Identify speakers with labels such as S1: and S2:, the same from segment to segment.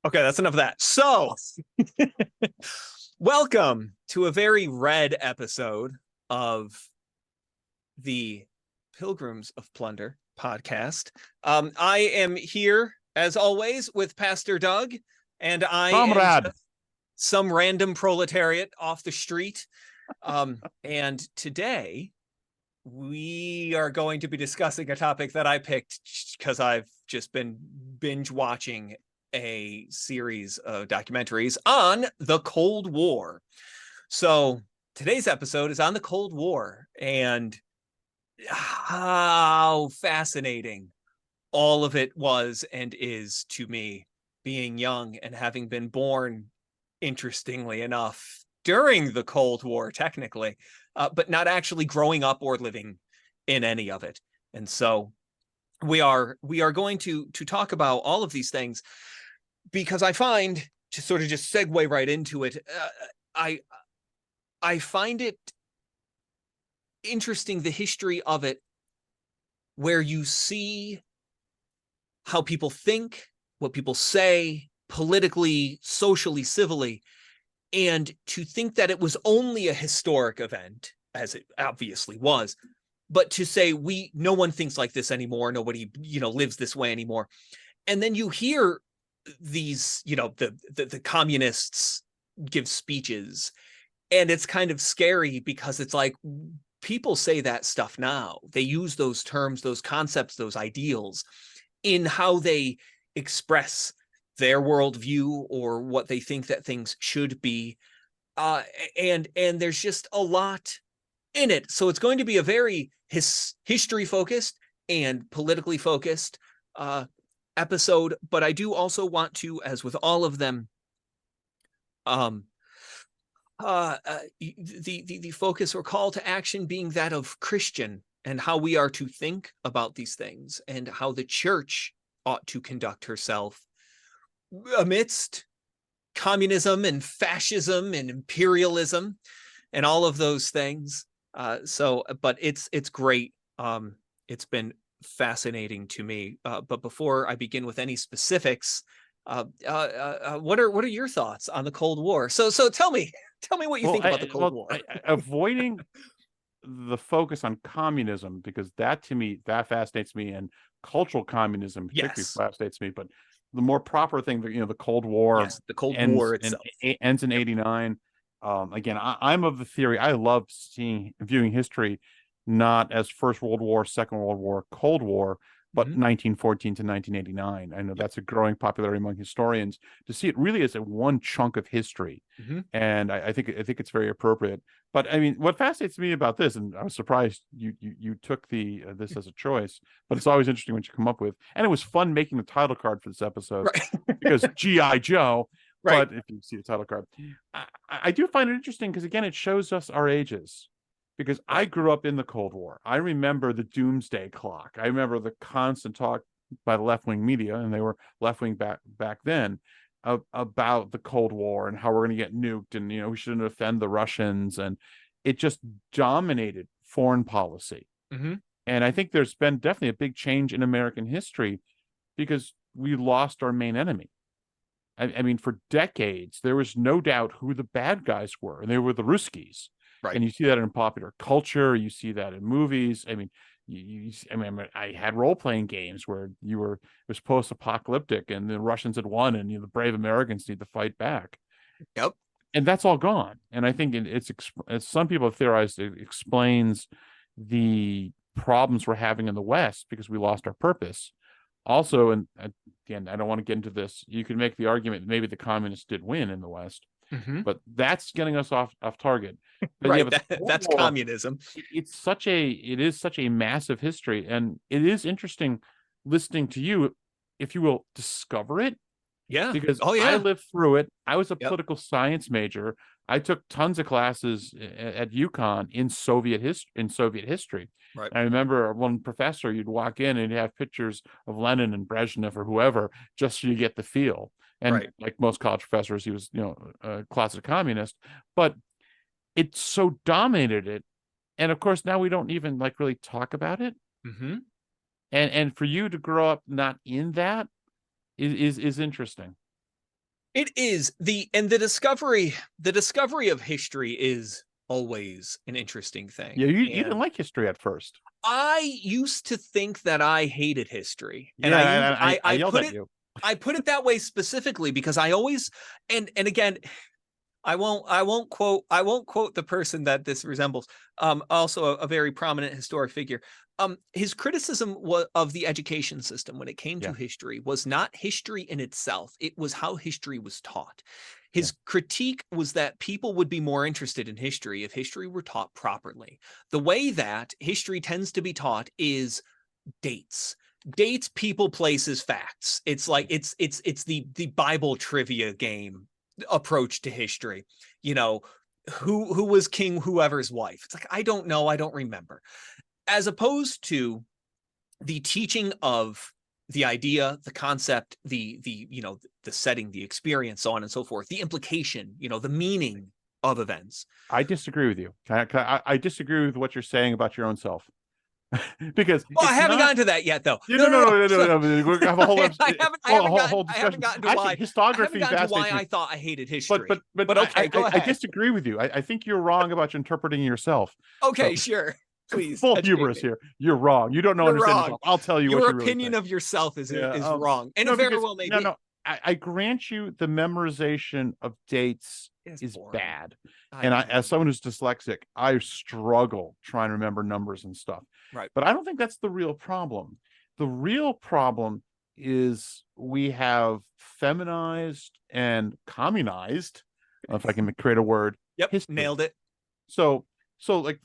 S1: Okay, that's enough of that. So, welcome to a very red episode of the Pilgrims of Plunder podcast. I am here, as always, with Pastor Doug, and I am
S2: Comrade.
S1: just some random proletariat off the street. And today, we are going to be discussing a topic that I picked because I've just been binge watching a series of documentaries on the Cold War. So today's episode is on the Cold War and how fascinating all of it was and is to me, being young and having been born, interestingly enough, during the Cold War, technically, but not actually growing up or living in any of it. And so we are going to talk about all of these things because I find, to sort of just segue right into it, I find it interesting, the history of it, where you see how people think, what people say, politically, socially, civilly, and to think that it was only a historic event, as it obviously was, but to say no one thinks like this anymore, nobody lives this way anymore. And then you hear these, the communists give speeches, and it's kind of scary because it's like, people say that stuff now. They use those terms, those concepts, those ideals in how they express their worldview or what they think that things should be. And there's just a lot in it. So it's going to be a very history focused and politically focused episode. But I do also want to, as with all of them, the focus or call to action being that of Christian, and how we are to think about these things and how the church ought to conduct herself amidst communism and fascism and imperialism and all of those things. But it's great. It's been fascinating to me. But before I begin with any specifics, what are your thoughts on the Cold War? So tell me what you think about the Cold War.
S2: Avoiding the focus on communism, because that to me, that fascinates me, and cultural communism particularly fascinates me. But the more proper thing, the Cold War,
S1: the Cold War itself
S2: ends in '89. Again, I'm of the theory, I love viewing history not as First World War, Second World War, Cold War, but 1914 to 1989. I know that's a growing popularity among historians to see it really as a one chunk of history. And I think it's very appropriate. But I mean, what fascinates me about this, and I was surprised you took this as a choice, but it's always interesting what you come up with. And it was fun making the title card for this episode, because G.I. Joe. Right. But if you see the title card, I do find it interesting because, again, it shows us our ages. Because I grew up in the Cold War. I remember the doomsday clock. I remember the constant talk by the left-wing media, and they were left-wing back then, about the Cold War and how we're going to get nuked, and we shouldn't offend the Russians, and it just dominated foreign policy. And I think there's been definitely a big change in American history because we lost our main enemy. I mean, for decades, there was no doubt who the bad guys were, and they were the Ruskies. Right. And you see that in popular culture. You see that in movies. I mean, I had role-playing games where it was post-apocalyptic, and the Russians had won, and the brave Americans need to fight back.
S1: Yep.
S2: And that's all gone. And I think it's some people have theorized it explains the problems we're having in the West because we lost our purpose. Also, and again, I don't want to get into this, you could make the argument that maybe the communists did win in the West. But that's getting us off target. But
S1: right, that's War, communism.
S2: It is such a massive history, and it is interesting listening to you, if you will, discover it.
S1: Yeah,
S2: because I lived through it. I was a political science major. I took tons of classes at UConn in Soviet history. Right. I remember one professor, you'd walk in and he'd have pictures of Lenin and Brezhnev or whoever, just so you get the feel. And like most college professors, he was, a classic communist, but it so dominated it. And of course, now we don't even really talk about it. And for you to grow up not in that is interesting.
S1: It is the discovery of history is always an interesting thing.
S2: Yeah, you
S1: And
S2: didn't like history at first.
S1: I used to think that I hated history, and
S2: Yeah, I yelled at you.
S1: I put it that way specifically because I always, and again, I won't quote the person that this resembles. Also a very prominent historic figure. His criticism of the education system when it came to
S2: Yeah,
S1: history was not history in itself. It was how history was taught.
S2: yeah.
S1: His critique was that people would be more interested in history if history were taught properly. The way that history tends to be taught is dates, people, places, facts. It's like it's the Bible trivia game approach to history. You know, who was king whoever's wife? It's like, I don't know, I don't remember. As opposed to the teaching of the idea, the concept, the setting, the experience, so on and so forth, the implication, the meaning of events.
S2: I disagree with you. I disagree with what you're saying about your own self. Because
S1: Well, I
S2: it's
S1: haven't
S2: not.
S1: gotten to that yet, though.
S2: No, no, no, no, no, no, no. We're gonna have a whole whole
S1: I
S2: discussion.
S1: haven't gotten to
S2: Actually,
S1: why. I
S2: histography
S1: haven't gotten to why
S2: fascinates me.
S1: I thought I hated history.
S2: But
S1: Okay, go
S2: I
S1: ahead.
S2: disagree with you. I think you're wrong about interpreting yourself.
S1: Okay,
S2: So,
S1: sure. Please.
S2: full
S1: educate
S2: hubris
S1: me.
S2: here. You're wrong. You don't know
S1: You're
S2: understand
S1: wrong.
S2: yourself. I'll tell you what
S1: Your
S2: you really
S1: opinion
S2: think.
S1: of yourself is
S2: Yeah,
S1: wrong, and
S2: no,
S1: it very
S2: because
S1: well may
S2: no,
S1: be.
S2: no. I grant you the memorization of dates
S1: It's
S2: is
S1: boring.
S2: bad. And as someone who's dyslexic, I struggle trying to remember numbers and stuff.
S1: Right.
S2: But I don't think that's the real problem. The real problem is we have feminized and communized, if I can create a word,
S1: Yep.
S2: history.
S1: Nailed it.
S2: So like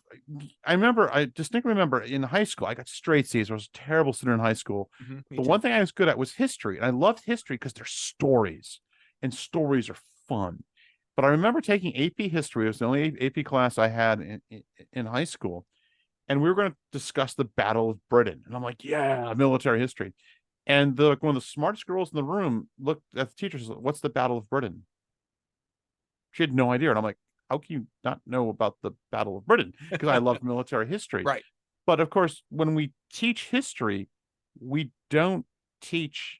S2: I distinctly remember in high school, I got straight C's. I was a terrible student in high school.
S1: Me
S2: The
S1: too.
S2: one thing I was good at was history. And I loved history because they're stories, and stories are fun. But I remember taking AP history. It was the only AP class I had in high school. And we were going to discuss the Battle of Britain. And I'm like, yeah, military history. And one of the smartest girls in the room looked at the teacher and said, "What's the Battle of Britain?" She had no idea. And I'm like, how can you not know about the Battle of Britain? Because I love military history.
S1: Right.
S2: But of course, when we teach history, we don't teach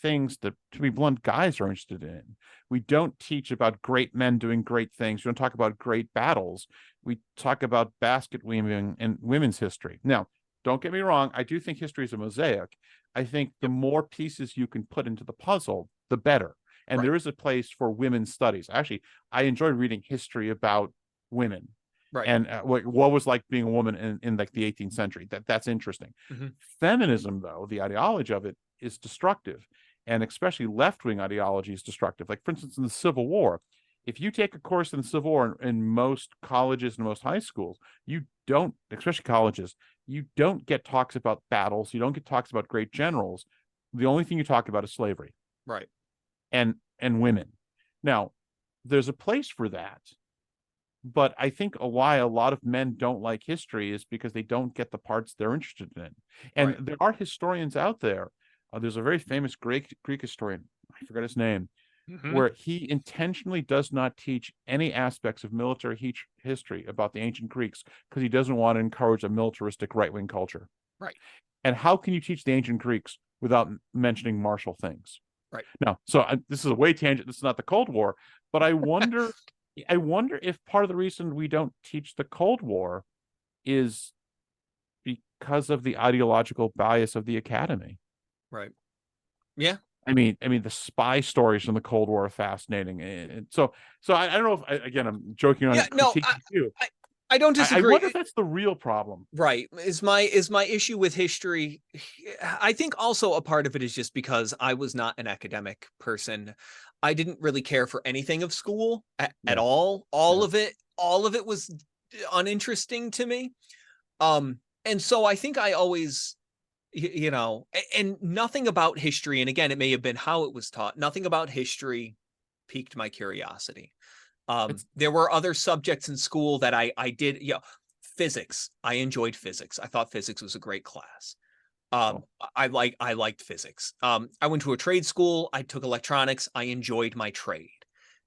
S2: things that, to be blunt, guys are interested in. We don't teach about great men doing great things. We don't talk about great battles. We talk about basket weaving and women's history. Now, don't get me wrong. I do think history is a mosaic. I think the more pieces you can put into the puzzle, the better. And
S1: Right.
S2: there is a place for women's studies. Actually, I enjoyed reading history about women.
S1: Right.
S2: And what was like being a woman in like the 18th century. That's interesting. Feminism, though, the ideology of it is destructive, and especially left-wing ideology is destructive. Like, for instance, in the Civil War, if you take a course in the Civil War in most colleges and most high schools, you don't, especially colleges, you don't get talks about battles. You don't get talks about great generals. The only thing you talk about is slavery.
S1: Right.
S2: And women. Now, there's a place for that. But I think why a lot of men don't like history is because they don't get the parts they're interested in. And there are historians out there. There's a very famous Greek historian, I forgot his name, where he intentionally does not teach any aspects of military history about the ancient Greeks because he doesn't want to encourage a militaristic right-wing culture.
S1: Right.
S2: And how can you teach the ancient Greeks without mentioning martial things?
S1: Right.
S2: Now, so this is a way tangent. This is not the Cold War, but I wonder. I wonder if part of the reason we don't teach the Cold War is because of the ideological bias of the academy.
S1: Right. Yeah.
S2: I mean, the spy stories from the Cold War are fascinating. And so I don't know if, again, I'm joking on critiquing you.
S1: I don't disagree.
S2: I wonder if that's the real problem.
S1: Right. Is my issue with history. I think also a part of it is just because I was not an academic person. I didn't really care for anything of school at all. All of it was uninteresting to me. And so I think I always, and nothing about history, and again, it may have been how it was taught, nothing about history piqued my curiosity. There were other subjects in school that I did, physics. I enjoyed physics. I thought physics was a great class. I liked physics. I went to a trade school. I took electronics. I enjoyed my trade,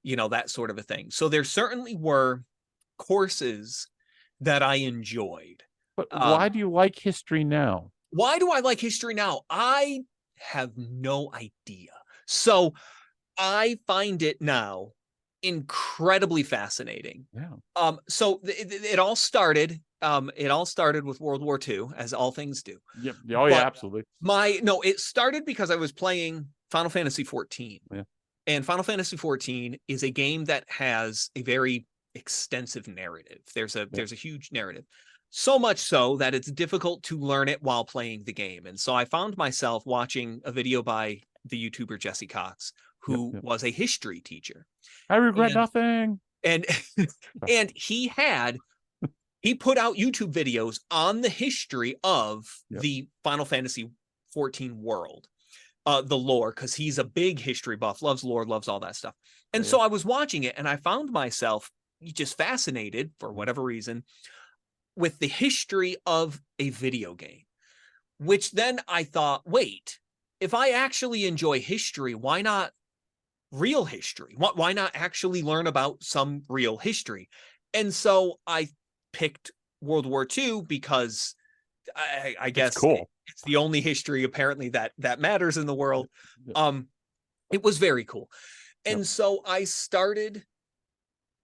S1: that sort of a thing. So there certainly were courses that I enjoyed.
S2: But why do you like history now?
S1: Why do I like history now? I have no idea. So I find it now incredibly fascinating.
S2: Yeah.
S1: So it all started. It all started with World War II, as all things do.
S2: Yep. Oh yeah,
S1: But
S2: absolutely.
S1: it started because I was playing Final Fantasy 14.
S2: Yeah.
S1: And Final Fantasy 14 is a game that has a very extensive narrative. There's a huge narrative. So much so that it's difficult to learn it while playing the game. And so I found myself watching a video by the YouTuber Jesse Cox,
S2: Yep.
S1: who
S2: Yep.
S1: was a history teacher.
S2: I regret
S1: And
S2: nothing.
S1: and and he put out YouTube videos on the history of
S2: Yep.
S1: the Final Fantasy 14 world, the lore, because he's a big history buff, loves lore, loves all that stuff. And
S2: Yeah,
S1: so I was watching it and I found myself just fascinated, for whatever reason, with the history of a video game, which then I thought, wait, if I actually enjoy history, why not real history? Why not actually learn about some real history? And so I picked World War II because I
S2: it's
S1: guess
S2: cool.
S1: it's the only history apparently that matters in the world.
S2: Yep.
S1: It was very cool.
S2: Yep.
S1: And so I started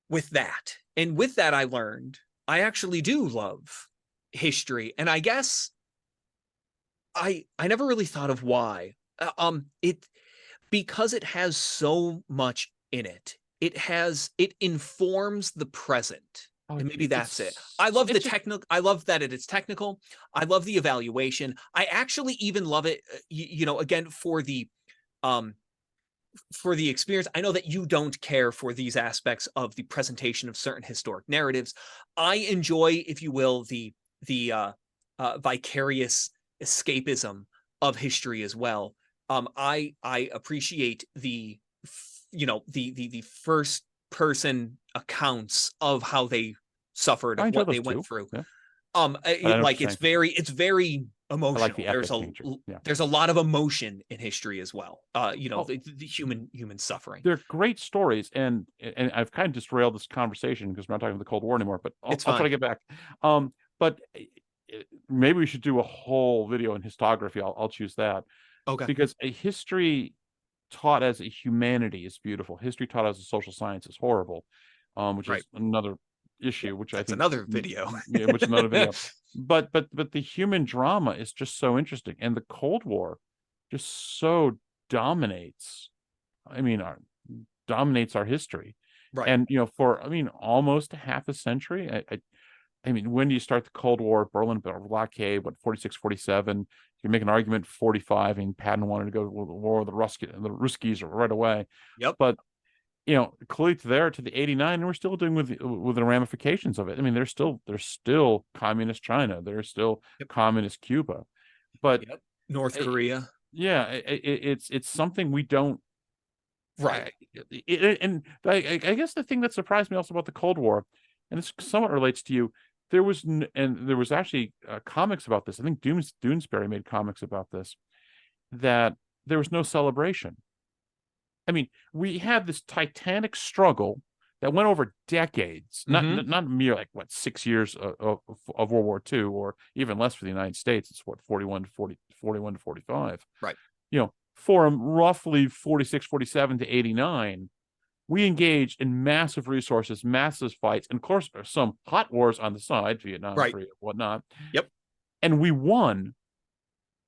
S1: with that. And with that, I learned I actually do love history. And I guess I never really thought of why. It because it has so much in it. It informs the present.
S2: Oh,
S1: And maybe that's it. I
S2: it's
S1: love the
S2: it's just
S1: technical. I love that it is technical. I love the evaluation. I actually even love it, again, um for the experience. I know that you don't care for these aspects of the presentation of certain historic narratives. I enjoy, if you will, the vicarious escapism of history as well. I appreciate the first person accounts of how they suffered,
S2: I
S1: of
S2: enjoy
S1: what
S2: those
S1: they went
S2: too.
S1: through.
S2: Yeah. I know what
S1: Like
S2: you're saying.
S1: it's very
S2: I like the
S1: emotional.
S2: epic nature. Yeah.
S1: There's a lot of emotion in history as well.
S2: Oh,
S1: The human suffering.
S2: they're great stories, and I've kind of just derailed this conversation because we're not talking about the Cold War anymore. But
S1: It's
S2: I'll try
S1: fine.
S2: to get back. But maybe we should do a whole video on histography. I'll choose that
S1: Okay.
S2: because a history taught as a humanity is beautiful. History taught as a social science is horrible, which
S1: Right.
S2: is another
S1: Yeah,
S2: issue, which I
S1: that's
S2: think,
S1: another video.
S2: yeah, which is another video. But the human drama is just so interesting, and the Cold War just so dominates. I mean, dominates our history,
S1: Right.
S2: and for almost a half a century. I mean, when do you start the Cold War? Berlin blockade, what, 46, 47? You can make an argument 45, and Patton wanted to go to war with the Ruskies right away.
S1: Yep.
S2: But clearly there to the 89, and we're still dealing with the ramifications of it. I mean, there's still communist China, there's still
S1: Yep.
S2: communist Cuba, but
S1: Yep. North Korea.
S2: yeah, it's something we don't.
S1: Right.
S2: And I guess the thing that surprised me also about the Cold War, and this somewhat relates to you, there was actually comics about this. I think Doonesbury made comics about this, that there was no celebration. I mean, we had this titanic struggle that went over decades,
S1: Mhm.
S2: not mere like what 6 years of World War II, or even less for the United States. It's what 41 to 45.
S1: Right.
S2: For roughly 46, 47 to 89, we engaged in massive resources, massive fights, and of course some hot wars on the side, Vietnam,
S1: Right.
S2: Korea, whatnot.
S1: Yep.
S2: And we won,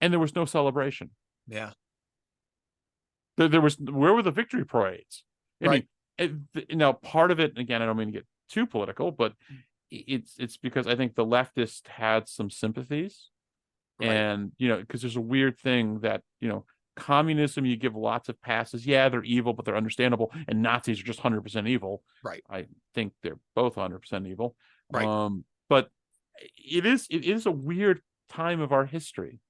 S2: and there was no celebration.
S1: Yeah.
S2: There was, where were the victory parades? I
S1: Right.
S2: mean, now part of it, again, I don't mean to get too political, but it's because I think the leftists had some sympathies,
S1: Right.
S2: and because there's a weird thing that communism, you give lots of passes. Yeah, they're evil, but they're understandable. And Nazis are just 100% evil.
S1: Right.
S2: I think they're both 100% evil.
S1: Right.
S2: But it is a weird time of our history,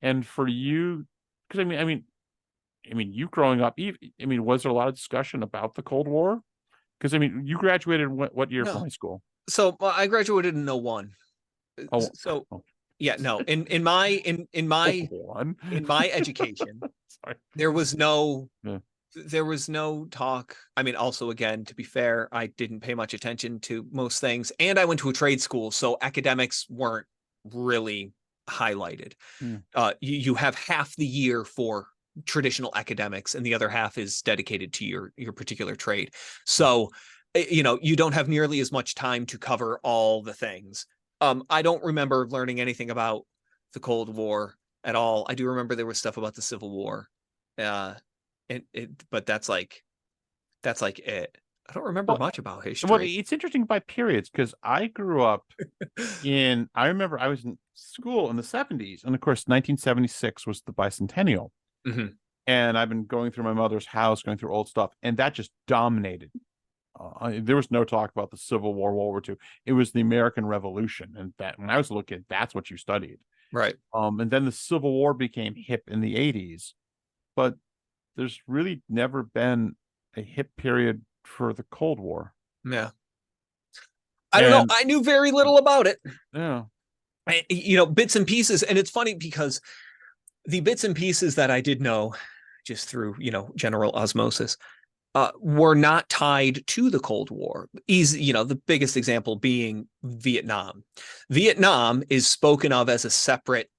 S2: and for you, because I mean, you growing up, I mean, was there a lot of discussion about the Cold War? Because I mean, you graduated in what year from
S1: No.
S2: high school?
S1: So I graduated in 01.
S2: Oh,
S1: So
S2: oh,
S1: yeah, no. In my
S2: one.
S1: education,
S2: Sorry.
S1: there was no
S2: Yeah.
S1: talk. I mean, also, again, to be fair, I didn't pay much attention to most things, and I went to a trade school, so academics weren't really highlighted.
S2: Yeah.
S1: You have half the year for traditional academics, and the other half is dedicated to your particular trade. So, you know, you don't have nearly as much time to cover all the things. I don't remember learning anything about the Cold War at all. I do remember there was stuff about the Civil War, but that's like it. I don't remember much about
S2: Well,
S1: history.
S2: it's interesting by periods because I grew up I remember I was in school in the 70s, and of course 1976 was the bicentennial.
S1: Mhm.
S2: And I've been going through my mother's house, going through old stuff, and that just dominated. There was no talk about the Civil War, World War II. It was the American Revolution, and that when I was a little kid, that's what you studied.
S1: Right.
S2: And then the Civil War became hip in the 80s, but there's really never been a hip period for the Cold War.
S1: Yeah. I don't know. I knew very little about it.
S2: Yeah.
S1: You know, bits and pieces. And it's funny because the bits and pieces that I did know just through, you know, general osmosis, were not tied to the Cold War. Easy, you know, the biggest example being Vietnam. Vietnam is spoken of as a separate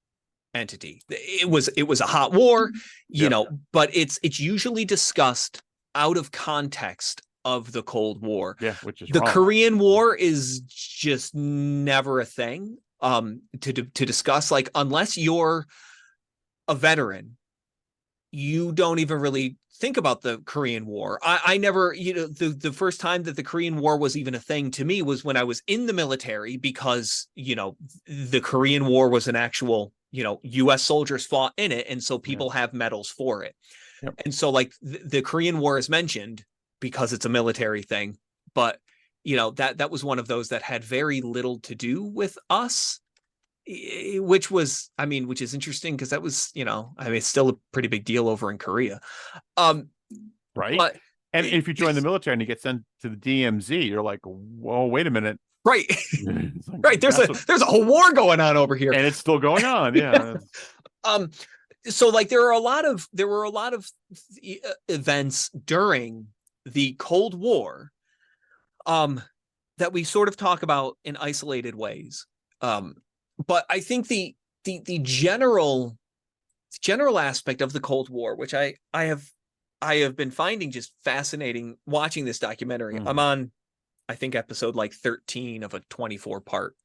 S1: entity. It was a hot war, you know, but it's usually discussed out of context of the Cold War.
S2: Yeah, which is
S1: the
S2: wrong.
S1: Korean War is just never a thing to discuss. Like, unless you're a veteran, you don't even really think about the Korean War. I never, you know, the first time that the Korean War was even a thing to me was when I was in the military, because, you know, the Korean War was an actual, you know, US soldiers fought in it. And so people have medals for it.
S2: Yep.
S1: And so, like, the Korean War is mentioned because it's a military thing. But, you know, that was one of those that had very little to do with us, which is interesting because that was, you know, I mean, it's still a pretty big deal over in Korea.
S2: Right.
S1: But
S2: and if you join the military and you get sent to the DMZ, you're like, whoa, wait a minute.
S1: Right.
S2: Like,
S1: right. There's a whole war going on over here.
S2: And it's still going on. Yeah.
S1: So, like, there were a lot of events during the Cold War that we sort of talk about in isolated ways. But I think the general aspect of the Cold War, which I have been finding just fascinating watching this documentary. I'm on, I think, episode like 13 of a 24-part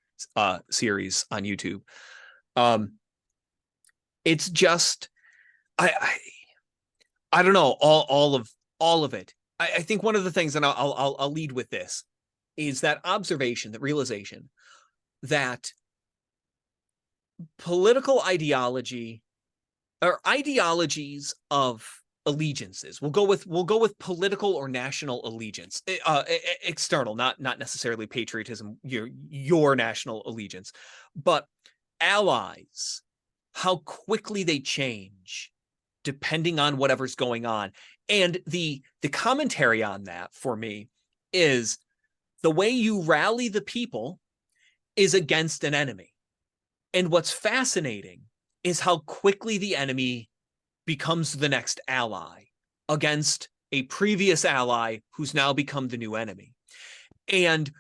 S1: series on YouTube. It's just, I don't know, all of it. I think one of the things, and I'll lead with this, is that observation, that realization that political ideology, or ideologies of allegiances, we'll go with political or national allegiance, external, not necessarily patriotism, your national allegiance, but allies, how quickly they change depending on whatever's going on. And the commentary on that for me is the way you rally the people is against an enemy. And what's fascinating is how quickly the enemy becomes the next ally against a previous ally who's now become the new enemy. And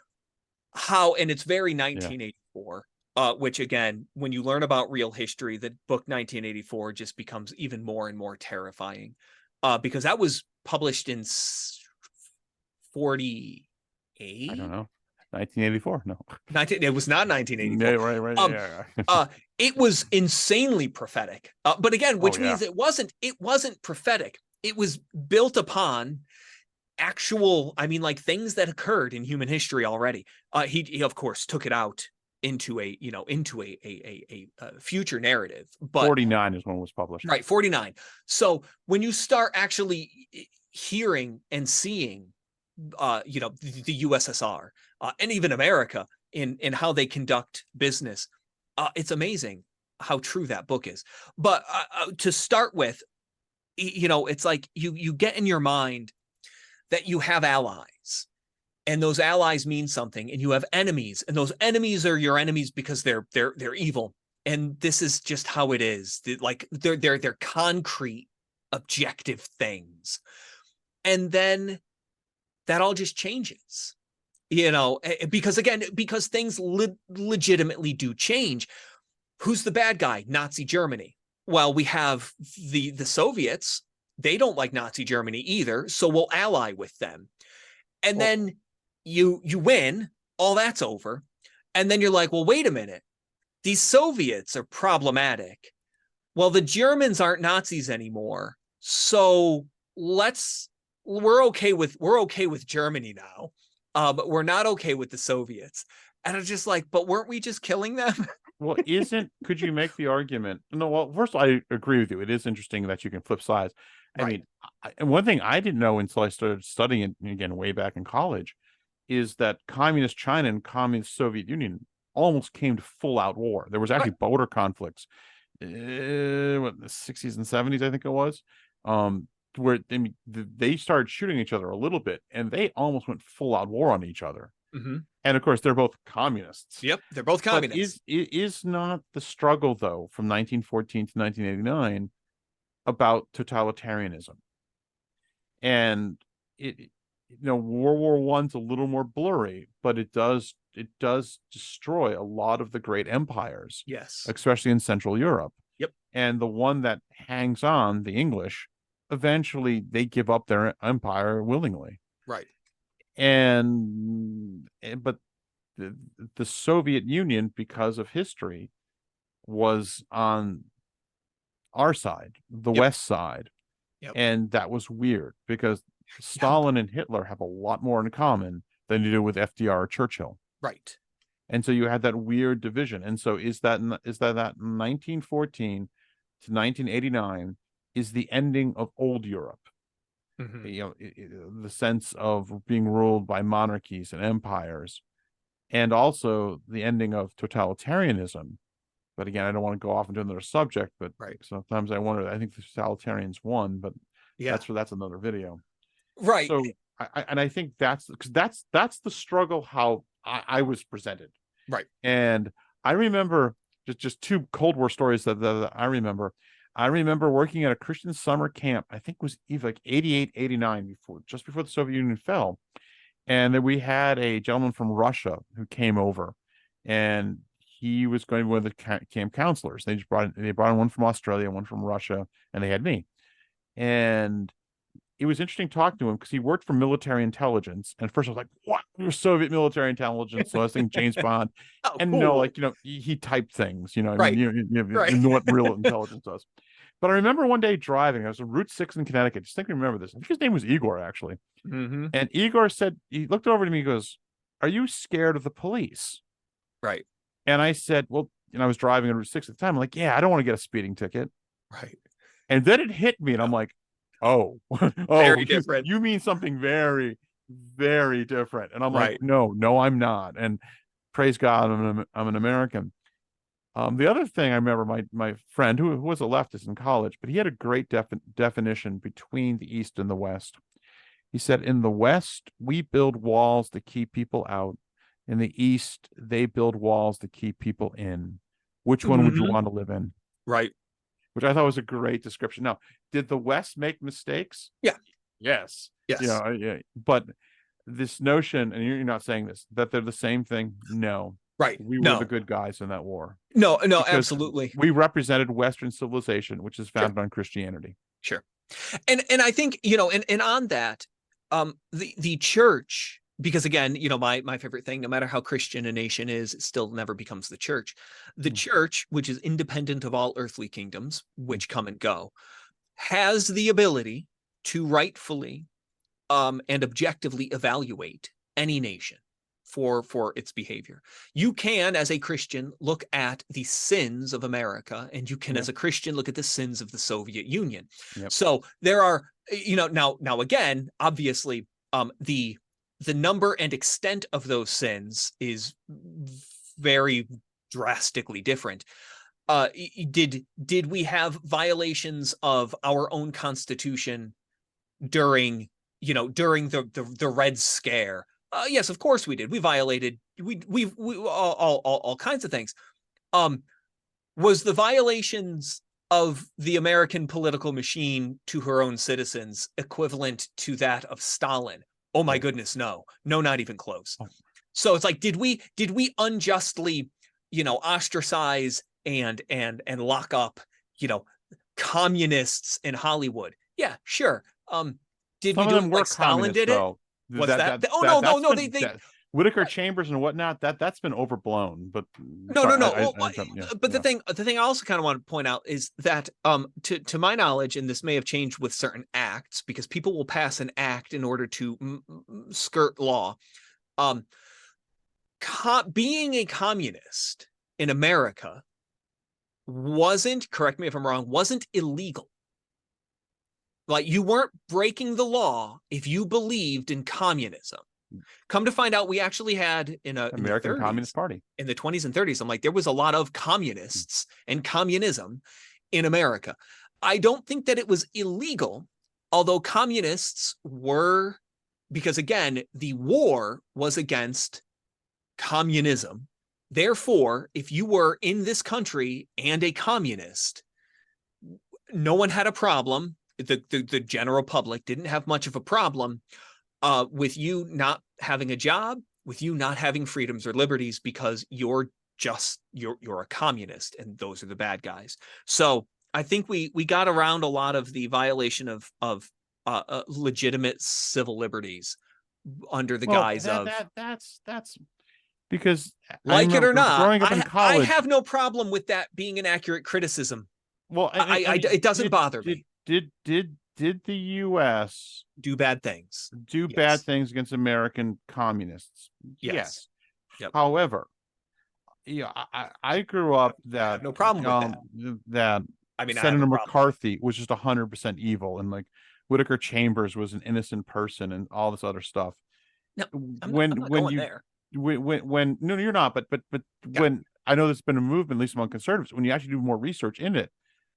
S1: it's very 1984, which, again, when you learn about real history, the book 1984 just becomes even more and more terrifying, because that was published in 48.
S2: I don't know. 1984. No.
S1: It was not 1984.
S2: Yeah, right.
S1: It was insanely prophetic. But again, which means it wasn't prophetic. It was built upon actual, like, things that occurred in human history already. He of course took it out into a future narrative. But
S2: 49 is when it was published.
S1: Right, 49. So when you start actually hearing and seeing the USSR and even America in how they conduct business, it's amazing how true that book is. But to start with, it's like you get in your mind that you have allies, and those allies mean something, and you have enemies, and those enemies are your enemies because they're evil. And this is just how it is. Like, they're concrete, objective things. And then that all just changes, because things legitimately do change. Who's the bad guy? Nazi Germany. well, we have the Soviets. They don't like Nazi Germany either, so we'll ally with them. And
S2: Well,
S1: then you win, all that's over. And then you're like, well, wait a minute. These Soviets are problematic. Well, the Germans aren't Nazis anymore. So we're okay with Germany now. But we're not okay with the Soviets. And I'm just like, but weren't we just killing them?
S2: well, could you make the argument? No, well, first of all, I agree with you. It is interesting that you can flip sides. I
S1: Right.
S2: mean, and one thing I didn't know until I started studying it again way back in college is that communist China and communist Soviet Union almost came to full out war. There was actually border conflicts, what, in the 60s and 70s, I think it was, where they started shooting each other a little bit, and they almost went full out war on each other.
S1: Mm-hmm.
S2: And of course, they're both communists.
S1: Yep, they're both
S2: But
S1: communists.
S2: is not the struggle, though, from 1914 to 1989 about totalitarianism? And World War One's a little more blurry, but it does destroy a lot of the great empires,
S1: Yes.
S2: especially in Central Europe.
S1: Yep.
S2: And the one that hangs on, the English, eventually they give up their empire willingly.
S1: Right.
S2: But the Soviet Union, because of history, was on our side, the
S1: Yep.
S2: West side.
S1: Yep.
S2: And that was weird because Stalin and Hitler have a lot more in common than you do with FDR or Churchill.
S1: Right.
S2: And so you had that weird division. And so is that 1914 to 1989 is the ending of old Europe?
S1: Mm-hmm.
S2: The sense of being ruled by monarchies and empires, and also the ending of totalitarianism. But again, I don't want to go off into another subject, but
S1: right.
S2: Sometimes I wonder, I think the totalitarians won, but
S1: yeah,
S2: that's another video.
S1: Right.
S2: So I think that's the struggle, how I was presented.
S1: Right.
S2: And I remember just two Cold War stories that I remember. I remember working at a Christian summer camp, I think it was either like 88, 89, just before the Soviet Union fell. And then we had a gentleman from Russia who came over, and he was going to be one of the camp counselors. They brought in one from Australia, one from Russia, and they had me. And it was interesting talking to him because he worked for military intelligence. And at first I was like, what? You're Soviet military intelligence. So I was thinking James Bond.
S1: Oh,
S2: and
S1: cool.
S2: no, like, he typed things,
S1: right.
S2: Right. You know what real intelligence does. But I remember one day driving, I was on Route 6 in Connecticut. Just think I remember this. I think his name was Igor, actually.
S1: Mm-hmm.
S2: And Igor said, he looked over to me, he goes, are you scared of the police?
S1: Right.
S2: And I said, well, I was driving on Route 6 at the time. I'm like, yeah, I don't want to get a speeding ticket.
S1: Right.
S2: And then it hit me, and I'm like, oh,
S1: very different.
S2: You mean something very, very different. And I'm
S1: right.
S2: like, no, I'm not. And praise God, I'm an American. The other thing I remember, my friend who was a leftist in college, but he had a great definition between the East and the West. He said, in the West, we build walls to keep people out. In the East, they build walls to keep people in. Which one would you want to live in?
S1: Right.
S2: Which I thought was a great description. Now, did the West make mistakes?
S1: Yeah.
S2: Yes.
S1: Yes.
S2: Yeah. But this notion, and you're not saying this, that they're the same thing. No.
S1: Right.
S2: We were the good guys in that war.
S1: No, absolutely.
S2: We represented Western civilization, which is founded on Christianity.
S1: Sure. And I think, and on that, the church, because again, my favorite thing, no matter how Christian a nation is, it still never becomes the church. The church, which is independent of all earthly kingdoms, which come and go, has the ability to rightfully and objectively evaluate any nation for its behavior. You can, as a Christian, look at the sins of America, and you can, as a Christian, look at the sins of the Soviet Union.
S2: Yep.
S1: So there are, now again, obviously, the number and extent of those sins is very drastically different. Did we have violations of our own Constitution during the Red Scare? Yes, of course we did. We violated we all kinds of things. Was the violations of the American political machine to her own citizens equivalent to that of Stalin? Oh my goodness, no, not even close. So it's like, did we unjustly, ostracize and lock up, communists in Hollywood. Yeah, sure. Did we
S2: Some of
S1: do
S2: them
S1: it
S2: were
S1: like Stalin
S2: communists,
S1: did it?
S2: though.
S1: What's that? Oh no, no,
S2: That's
S1: no.
S2: been
S1: They
S2: Whitaker
S1: right.
S2: Chambers and whatnot. That's been overblown. But
S1: No, no,
S2: sorry,
S1: no. Well,
S2: yeah,
S1: but
S2: yeah.
S1: the thing I also kind of want to point out is that to my knowledge, and this may have changed with certain acts, because people will pass an act in order to skirt law. Um, being a communist in America wasn't, correct me if I'm wrong, wasn't illegal. Like, you weren't breaking the law if you believed in communism. Come to find out, we actually had in
S2: American
S1: the 30s,
S2: Communist Party.
S1: in the 20s and 30s, I'm like, there was a lot of communists and communism in America. I don't think that it was illegal, although communists were, because again, the war was against communism. Therefore, if you were in this country and a communist, no one had a problem. The general public didn't have much of a problem with you not having a job, with you not having freedoms or liberties, because you're a communist, and those are the bad guys. So I think we got around a lot of the violation of legitimate civil liberties under the guise of
S2: that's because I
S1: like it
S2: remember
S1: or not.
S2: growing up in
S1: I
S2: college.
S1: have no problem with that being an accurate criticism.
S2: Well,
S1: It doesn't bother me.
S2: Did the U.S.
S1: Do bad things.
S2: do bad things against American communists?
S1: Yes. Yep.
S2: However, yeah, I grew up
S1: I have no problem with
S2: that
S1: I mean,
S2: Senator McCarthy was just 100% evil, and like Whitaker Chambers was an innocent person, and all this other stuff.
S1: No, I'm not going there.
S2: When no, you're not, but when I know there's been a movement, at least among conservatives, when you actually do more research in it,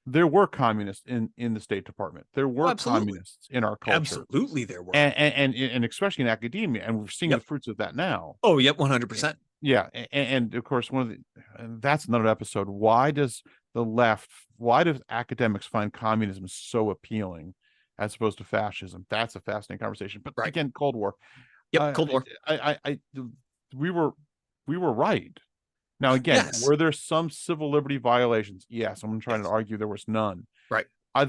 S2: there were communists in the State Department. There were communists in our culture.
S1: Absolutely, there were,
S2: and especially in academia, and we're seeing the fruits of that now.
S1: Oh, yep, 100%.
S2: Yeah, and of course, that's another episode. Why does academics find communism so appealing as opposed to fascism? That's a fascinating conversation. But again, Cold War.
S1: Yep, Cold War.
S2: We were right. Now, again, were there some civil liberty violations? Yes, I'm trying to argue there was none.
S1: Right.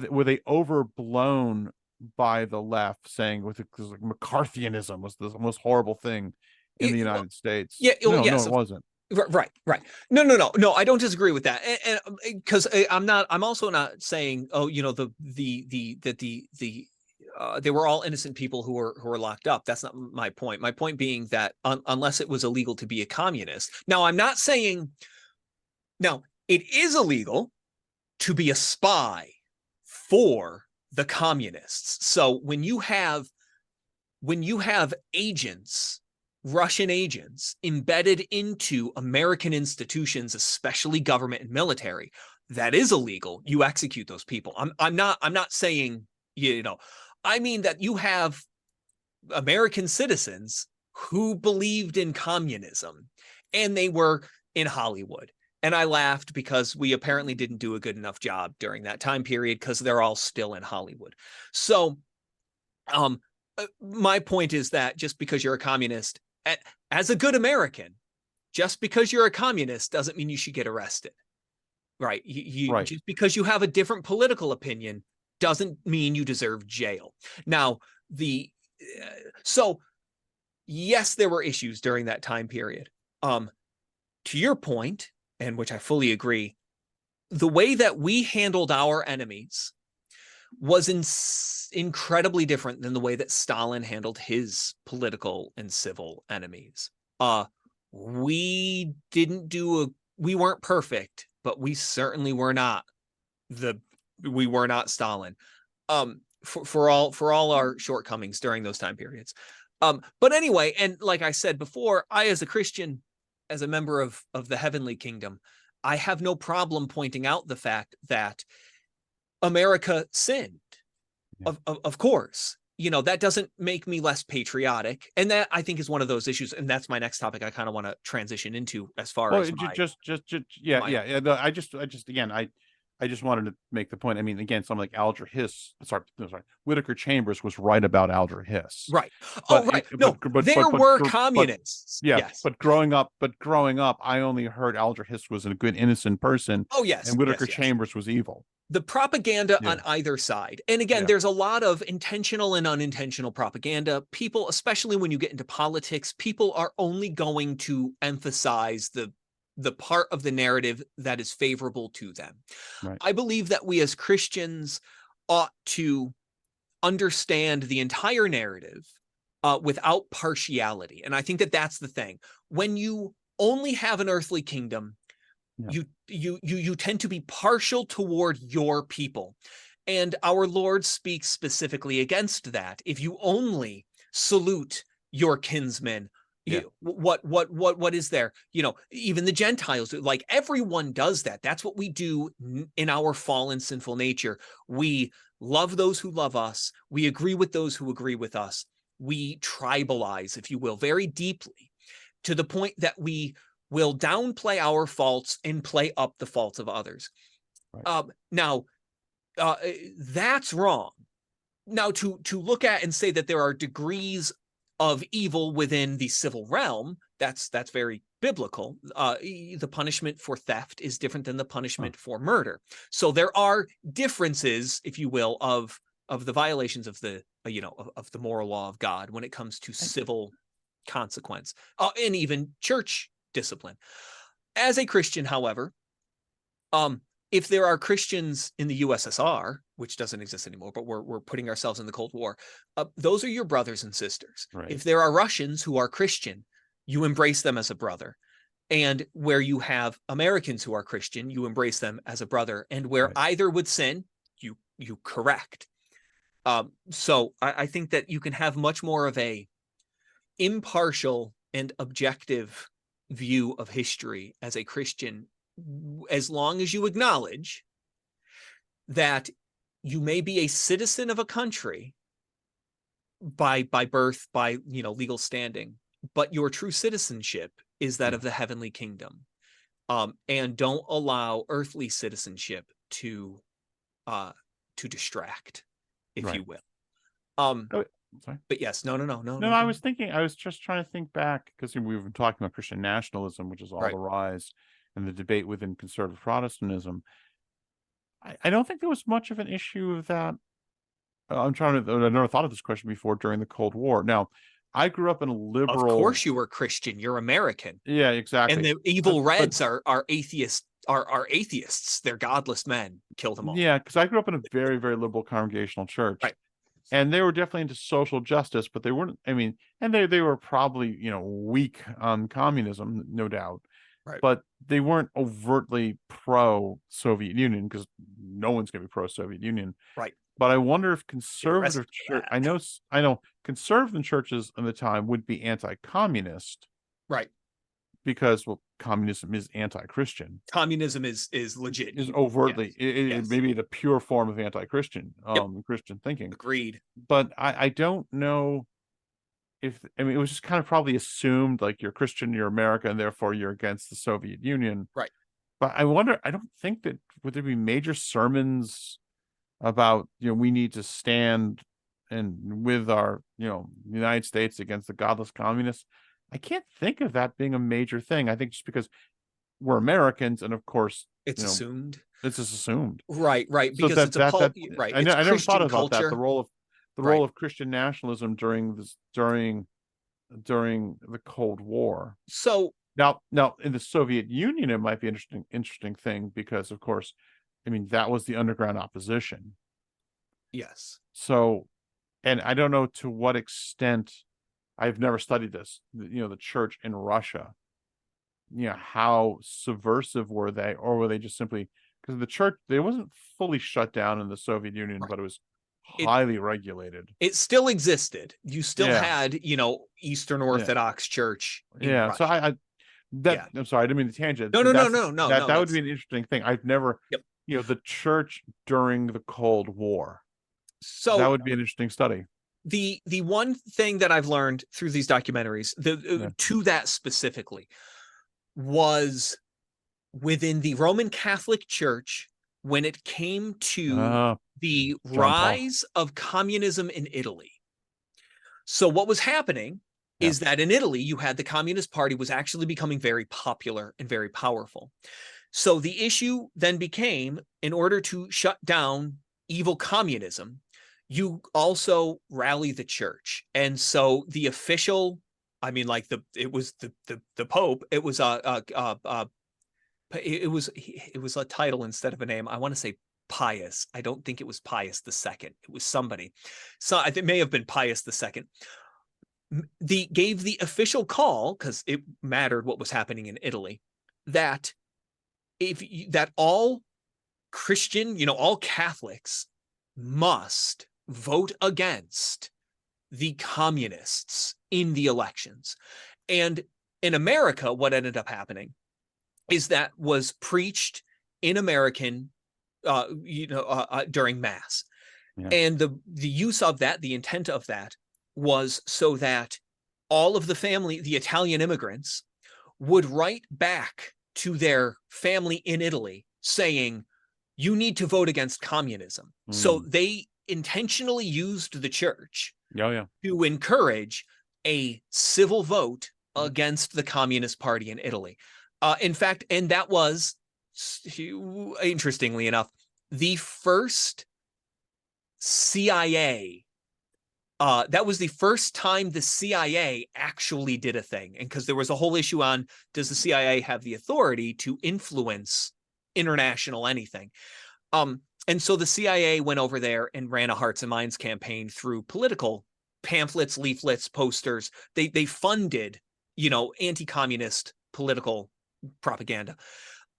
S2: Were they overblown by the left, saying like McCarthyism was the most horrible thing in the United States?
S1: Yeah,
S2: no, it wasn't.
S1: Right. No, I don't disagree with that, and because I'm also not saying, they were all innocent people who were locked up. That's not my point. My point being that unless it was illegal to be a communist. Now, I'm not saying. Now, it is illegal to be a spy for the communists. So when you have agents, Russian agents, embedded into American institutions, especially government and military, that is illegal. You execute those people. I'm not saying, I mean that you have American citizens who believed in communism, and they were in Hollywood. And I laughed because we apparently didn't do a good enough job during that time period, because they're all still in Hollywood. So my point is that just because you're a communist, as a good American, just because you're a communist doesn't mean you should get arrested. Right. Right. Just because you have a different political opinion doesn't mean you deserve jail. Now, so yes, there were issues during that time period. To your point, and which I fully agree, the way that we handled our enemies was incredibly different than the way that Stalin handled his political and civil enemies. We weren't perfect, but we certainly were not Stalin. For all our shortcomings during those time periods. But anyway, and like I said before, I, as a Christian, as a member of the heavenly kingdom, I have no problem pointing out the fact that America sinned. Of course, that doesn't make me less patriotic, and that, I think, is one of those issues, and that's my next topic I kind of want to transition into as far as
S2: I just wanted to make the point. I mean, again, someone like Alger Hiss, Whitaker Chambers was right about Alger Hiss.
S1: Right. There were communists.
S2: Yes. But growing up, I only heard Alger Hiss was a good, innocent person.
S1: Oh, yes.
S2: And Whitaker Chambers was evil.
S1: The propaganda
S2: Yeah.
S1: on either side. And again,
S2: Yeah.
S1: there's a lot of intentional and unintentional propaganda. People, especially when you get into politics, people are only going to emphasize the part of the narrative that is favorable to them.
S2: Right.
S1: I believe that we as Christians ought to understand the entire narrative without partiality. And I think that that's the thing. When you only have an earthly kingdom,
S2: Yeah.
S1: you tend to be partial toward your people. And our Lord speaks specifically against that. If you only salute your kinsmen,
S2: Yeah.
S1: what is there? You know, even the Gentiles, like everyone does that. That's what we do in our fallen sinful nature. We love those who love us. We agree with those who agree with us. We tribalize, if you will, very deeply, to the point that we will downplay our faults and play up the faults of others.
S2: Right.
S1: Now, that's wrong. Now, to look at and say that there are degrees of evil within the civil realm, that's very biblical. The punishment for theft is different than the punishment for murder. So there are differences, if you will, of the violations of the of the moral law of God when it comes to civil consequence, and even church discipline. As a Christian, however, if there are Christians in the USSR, which doesn't exist anymore, but we're putting ourselves in the Cold War, those are your brothers and sisters.
S2: Right.
S1: If there are Russians who are Christian, you embrace them as a brother. And where you have Americans who are Christian, you embrace them as a brother. And where either would sin, you correct. So I think that you can have much more of a impartial and objective view of history as a Christian, as long as you acknowledge that you may be a citizen of a country by birth, by legal standing, but your true citizenship is that of the heavenly kingdom. And don't allow earthly citizenship to distract, if you will.
S2: Sorry.
S1: But yes, no.
S2: I was just trying to think back, because we've been talking about Christian nationalism, which is all the rise and the debate within conservative Protestantism. I don't think there was much of an issue of that. I never thought of this question before during the Cold War. Now, I grew up in a liberal.
S1: Of course you were Christian. You're American.
S2: Yeah, exactly.
S1: And the evil Reds are atheists. Are atheists. They're godless men. Kill them all.
S2: Yeah, because I grew up in a very, very liberal congregational church.
S1: Right.
S2: And they were definitely into social justice, but they weren't, and they were probably, weak on communism, no doubt.
S1: Right.
S2: But they weren't overtly pro-Soviet Union, because no one's going to be pro-Soviet Union.
S1: Right.
S2: But I wonder if conservative church, I know conservative churches in the time would be anti-communist.
S1: Right.
S2: Because, well, communism is anti-Christian.
S1: Communism is legit.
S2: Is overtly, maybe the pure form of anti-Christian, Christian thinking.
S1: Agreed.
S2: But I don't know if, it was just kind of probably assumed, like, you're Christian, you're America, and therefore you're against the Soviet Union.
S1: Right.
S2: But I wonder, I don't think that, would there be major sermons about, we need to stand with our, United States against the godless communists? I can't think of that being a major thing. I think just because we're Americans, and of course
S1: it's assumed.
S2: It's just assumed.
S1: Right. Because
S2: so
S1: it's right.
S2: I never thought about
S1: culture.
S2: that. The role of Christian nationalism during the Cold War.
S1: So
S2: now in the Soviet Union, it might be an interesting thing, because of course, that was the underground opposition.
S1: Yes.
S2: So, and I don't know to what extent, I've never studied this, the church in Russia, how subversive were they, or were they just simply, because the church, they wasn't fully shut down in the Soviet Union, but it was highly regulated.
S1: It still existed. You still had, Eastern Orthodox Church.
S2: Russia. So I'm sorry, I didn't mean to tangent.
S1: No.
S2: That would be an interesting thing. I've never, the church during the Cold War. So that would be an interesting study.
S1: The one thing that I've learned through these documentaries, to that specifically, was within the Roman Catholic Church, when it came to the rise of communism in Italy. So what was happening is that in Italy, you had the Communist Party was actually becoming very popular and very powerful. So the issue then became, in order to shut down evil communism, you also rally the church. And so the official, I mean, like it was the Pope. It was it was a title instead of a name. I want to say Pius. I don't think it was Pius II. It was somebody. So I think it may have been Pius II. Gave the official call, because it mattered what was happening in Italy, that that all Christian, all Catholics must vote against the communists in the elections. And in America, what ended up happening is that was preached in American, during Mass. Yeah. And the use of that, the intent of that, was so that all of the Italian immigrants, would write back to their family in Italy saying, you need to vote against communism. So they intentionally used the church to encourage a civil vote against the Communist Party in Italy. In fact, and that was, interestingly enough, the first CIA. That was the first time the CIA actually did a thing. And because there was a whole issue on, does the CIA have the authority to influence international anything? And so the CIA went over there and ran a Hearts and Minds campaign through political pamphlets, leaflets, posters. They funded, anti-communist political propaganda.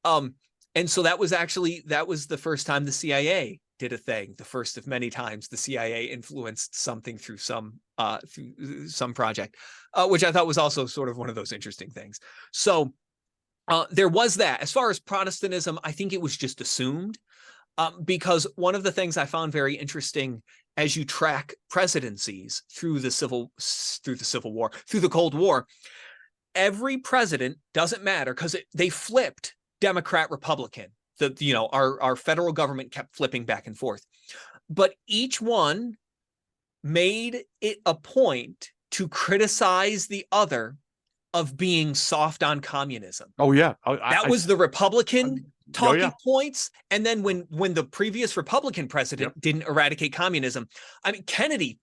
S1: And so that was the first time the CIA did a thing, the first of many times the CIA influenced something through some project, which I thought was also sort of one of those interesting things. So there was that. As far as Protestantism, I think it was just assumed, because one of the things I found very interesting as you track presidencies through the Cold War, every president, doesn't matter, because they flipped Democrat, Republican. Our federal government kept flipping back and forth, but each one made it a point to criticize the other of being soft on communism.
S2: Oh yeah,
S1: that was the Republican talking points. And then when the previous Republican president didn't eradicate communism, I mean, Kennedy,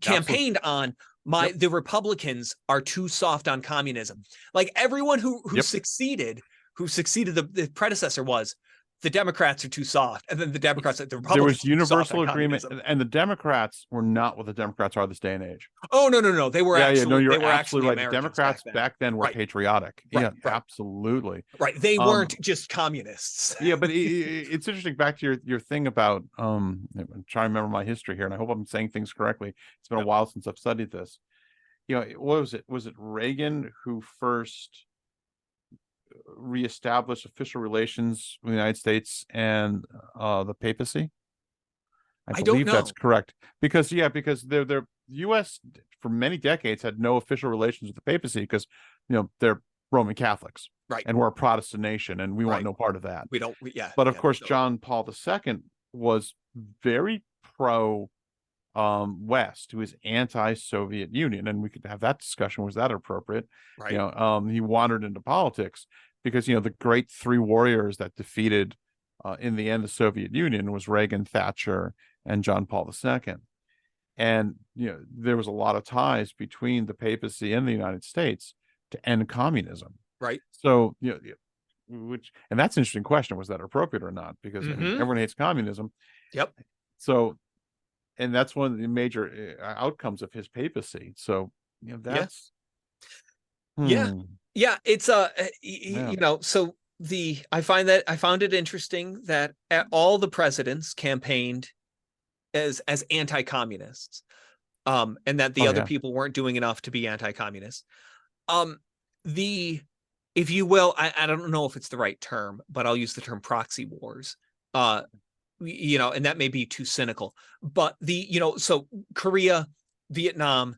S1: campaigned on the Republicans are too soft on communism. Like everyone who succeeded the predecessor was, the Democrats are too soft, and then the Democrats, the Republicans.
S2: There was universal agreement, and the Democrats were not what the Democrats are this day and age.
S1: Oh no, they were
S2: you're absolutely right. The Democrats back then were patriotic. Right. Absolutely.
S1: Right, they weren't just communists.
S2: Yeah, but it's interesting. Back to your thing about I'm trying to remember my history here, and I hope I'm saying things correctly. It's been a while since I've studied this. What was it? Was it Reagan who first reestablish official relations with the United States and the papacy? I believe that's correct, because the U.S. for many decades had no official relations with the papacy because they're Roman Catholics,
S1: right?
S2: And we're a Protestant nation, and we want no part of that.
S1: We don't.
S2: But of course, John Paul II was very pro West, who is anti-Soviet Union, and we could have that discussion. Was that appropriate?
S1: Right.
S2: He wandered into politics because the great three warriors that defeated in the end the Soviet Union was Reagan, Thatcher, and John Paul II. And there was a lot of ties between the papacy and the United States to end communism.
S1: Right.
S2: So and that's an interesting question. Was that appropriate or not? Because I mean, everyone hates communism.
S1: Yep.
S2: So, and that's one of the major outcomes of his papacy. So that's
S1: it's so I found it interesting that all the presidents campaigned as anti-communists, and that the other people weren't doing enough to be anti-communist. If you will, I don't know if it's the right term, but I'll use the term proxy wars. And that may be too cynical, but so Korea, Vietnam,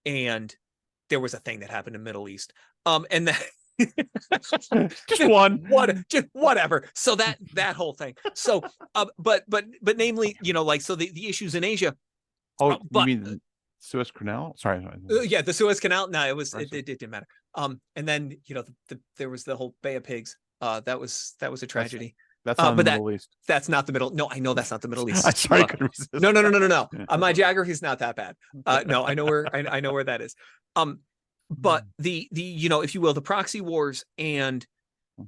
S1: and there was a thing that happened in the Middle East. And that
S2: just
S1: whatever. So that whole thing. So, but namely, so the issues in Asia.
S2: Oh, you mean the Suez Canal? Sorry.
S1: The Suez Canal. No, it didn't matter. And then there was the whole Bay of Pigs. That was a tragedy.
S2: That's not in
S1: but
S2: the Middle East.
S1: that's not the Middle. No, I know that's not the Middle East.
S2: I'm sorry, I couldn't resist.
S1: No. My geography is not that bad. No, I know where that is. But the if you will, the proxy wars, and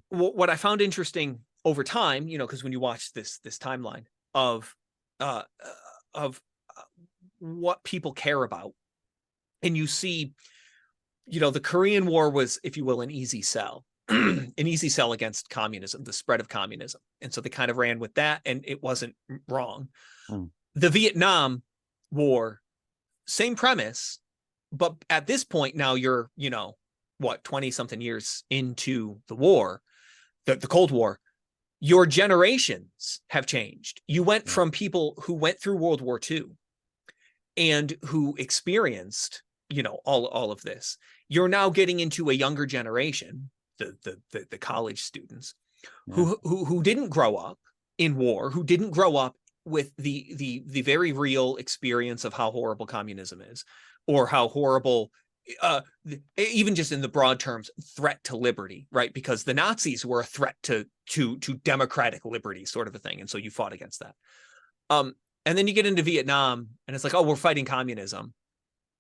S1: what I found interesting over time, because when you watch this timeline of what people care about, and you see, the Korean War was, if you will, an easy sell. An easy sell against communism, the spread of communism. And so they kind of ran with that, and it wasn't wrong. The Vietnam War, same premise, but at this point now you're, 20 something years into the war, the Cold War, your generations have changed. You went from people who went through World War II and who experienced, all of this. You're now getting into a younger generation, the college students, who didn't grow up in war, who didn't grow up with the very real experience of how horrible communism is, or how horrible, even just in the broad terms, threat to liberty, right? Because the Nazis were a threat to democratic liberty, sort of a thing, and so you fought against that. And then you get into Vietnam, and it's like, oh, we're fighting communism.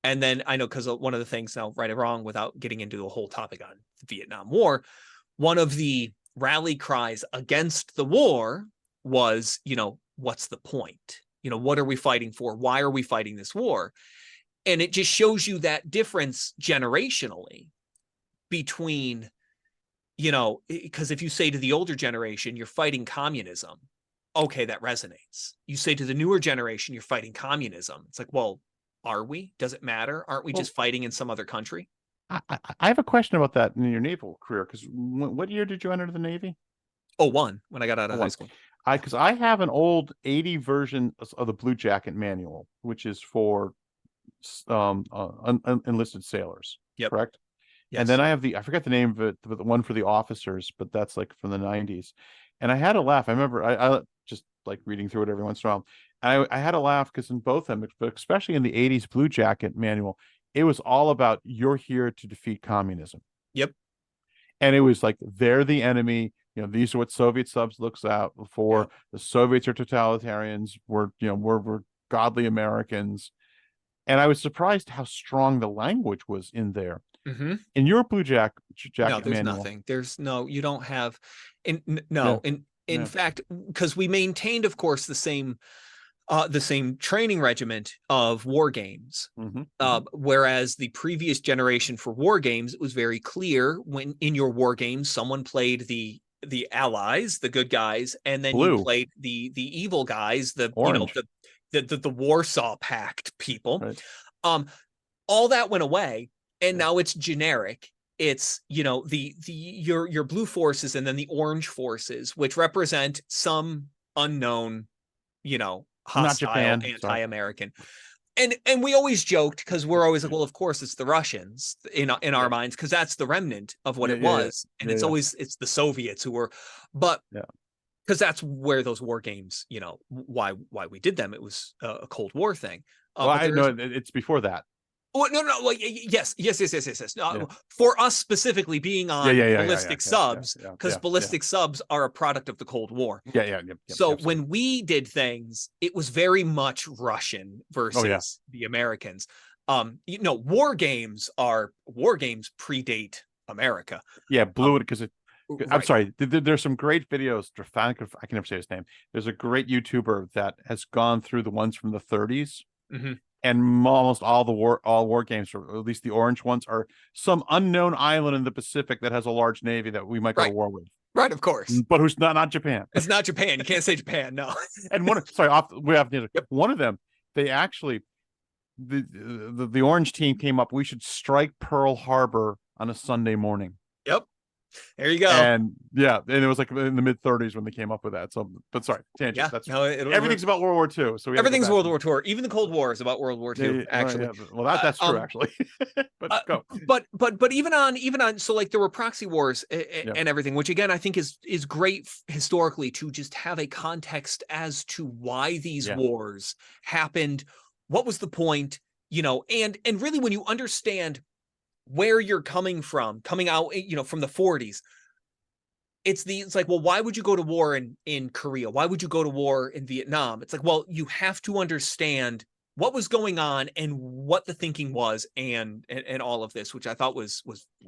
S1: And then I know, because one of the things, now, right or wrong, without getting into a whole topic on the Vietnam War, one of the rally cries against the war was, what's the point? What are we fighting for? Why are we fighting this war? And it just shows you that difference generationally between, because if you say to the older generation, you're fighting communism, okay, that resonates. You say to the newer generation, you're fighting communism. It's like, well, are we? Does it matter? Aren't we just fighting in some other country?
S2: I have a question about that in your naval career, because what year did you enter the Navy?
S1: 01, when I got out of high school.
S2: Because I have an old 80 version of the Blue Jacket manual, which is for enlisted sailors.
S1: Yep.
S2: Correct? Yes. And then I have I forget the name of it, but the one for the officers, but that's like from the 90s. And I had a laugh. I remember I just like reading through it every once in a while. And I had a laugh because in both of them, but especially in the 80s Blue Jacket manual, it was all about, you're here to defeat communism.
S1: Yep.
S2: And it was like, they're the enemy. These are what Soviet subs looks out for. Yep. The Soviets are totalitarians. We're godly Americans. And I was surprised how strong the language was in there.
S1: Mm-hmm.
S2: In your Blue Jacket
S1: no, there's
S2: manual,
S1: nothing. You don't have. In fact, because we maintained, of course, the same training regiment of war games. Whereas the previous generation for war games, it was very clear when in your war games, someone played the allies, the good guys, and then you played the evil guys, the
S2: Orange.
S1: The Warsaw Pact people.
S2: Right.
S1: All that went away, and now it's generic. It's your blue forces and then the orange forces, which represent some unknown, hostile, anti-American. And we always joked, because we're always like, well, of course it's the Russians in our minds, because that's the remnant of what it was. And it's always, it's the Soviets who were, but because that's where those war games, why we did them. It was a Cold War thing.
S2: Well, I know it's before that.
S1: Oh, no. Well, yes. For us specifically being on ballistic subs, because ballistic subs are a product of the Cold War. So when we did things, it was very much Russian versus the Americans. War games predate America.
S2: Yeah, because I'm sorry. There's some great videos. I can never say his name. There's a great YouTuber that has gone through the ones from the 30s.
S1: Mm-hmm.
S2: And almost all war games, or at least the orange ones, are some unknown island in the Pacific that has a large navy that we might go to war with.
S1: Right, of course.
S2: But who's not Japan.
S1: It's not Japan. You can't say Japan, no.
S2: And one of them, they actually, the orange team came up, we should strike Pearl Harbor on a Sunday morning.
S1: Yep. There you go.
S2: And it was like in the mid 30s when they came up with that. So, but sorry, tangent. Everything's about World War II. So
S1: everything's World War II. Even the Cold War is about World War II. Actually,
S2: well, that's true. Actually, but go.
S1: But even on, so like there were proxy wars and everything, which again I think is great historically to just have a context as to why these wars happened. What was the point? And really when you understand where you're coming out, from the 40s, it's like, well, why would you go to war in Korea? Why would you go to war in Vietnam? It's like, well, you have to understand what was going on and what the thinking was, and all of this, which I thought was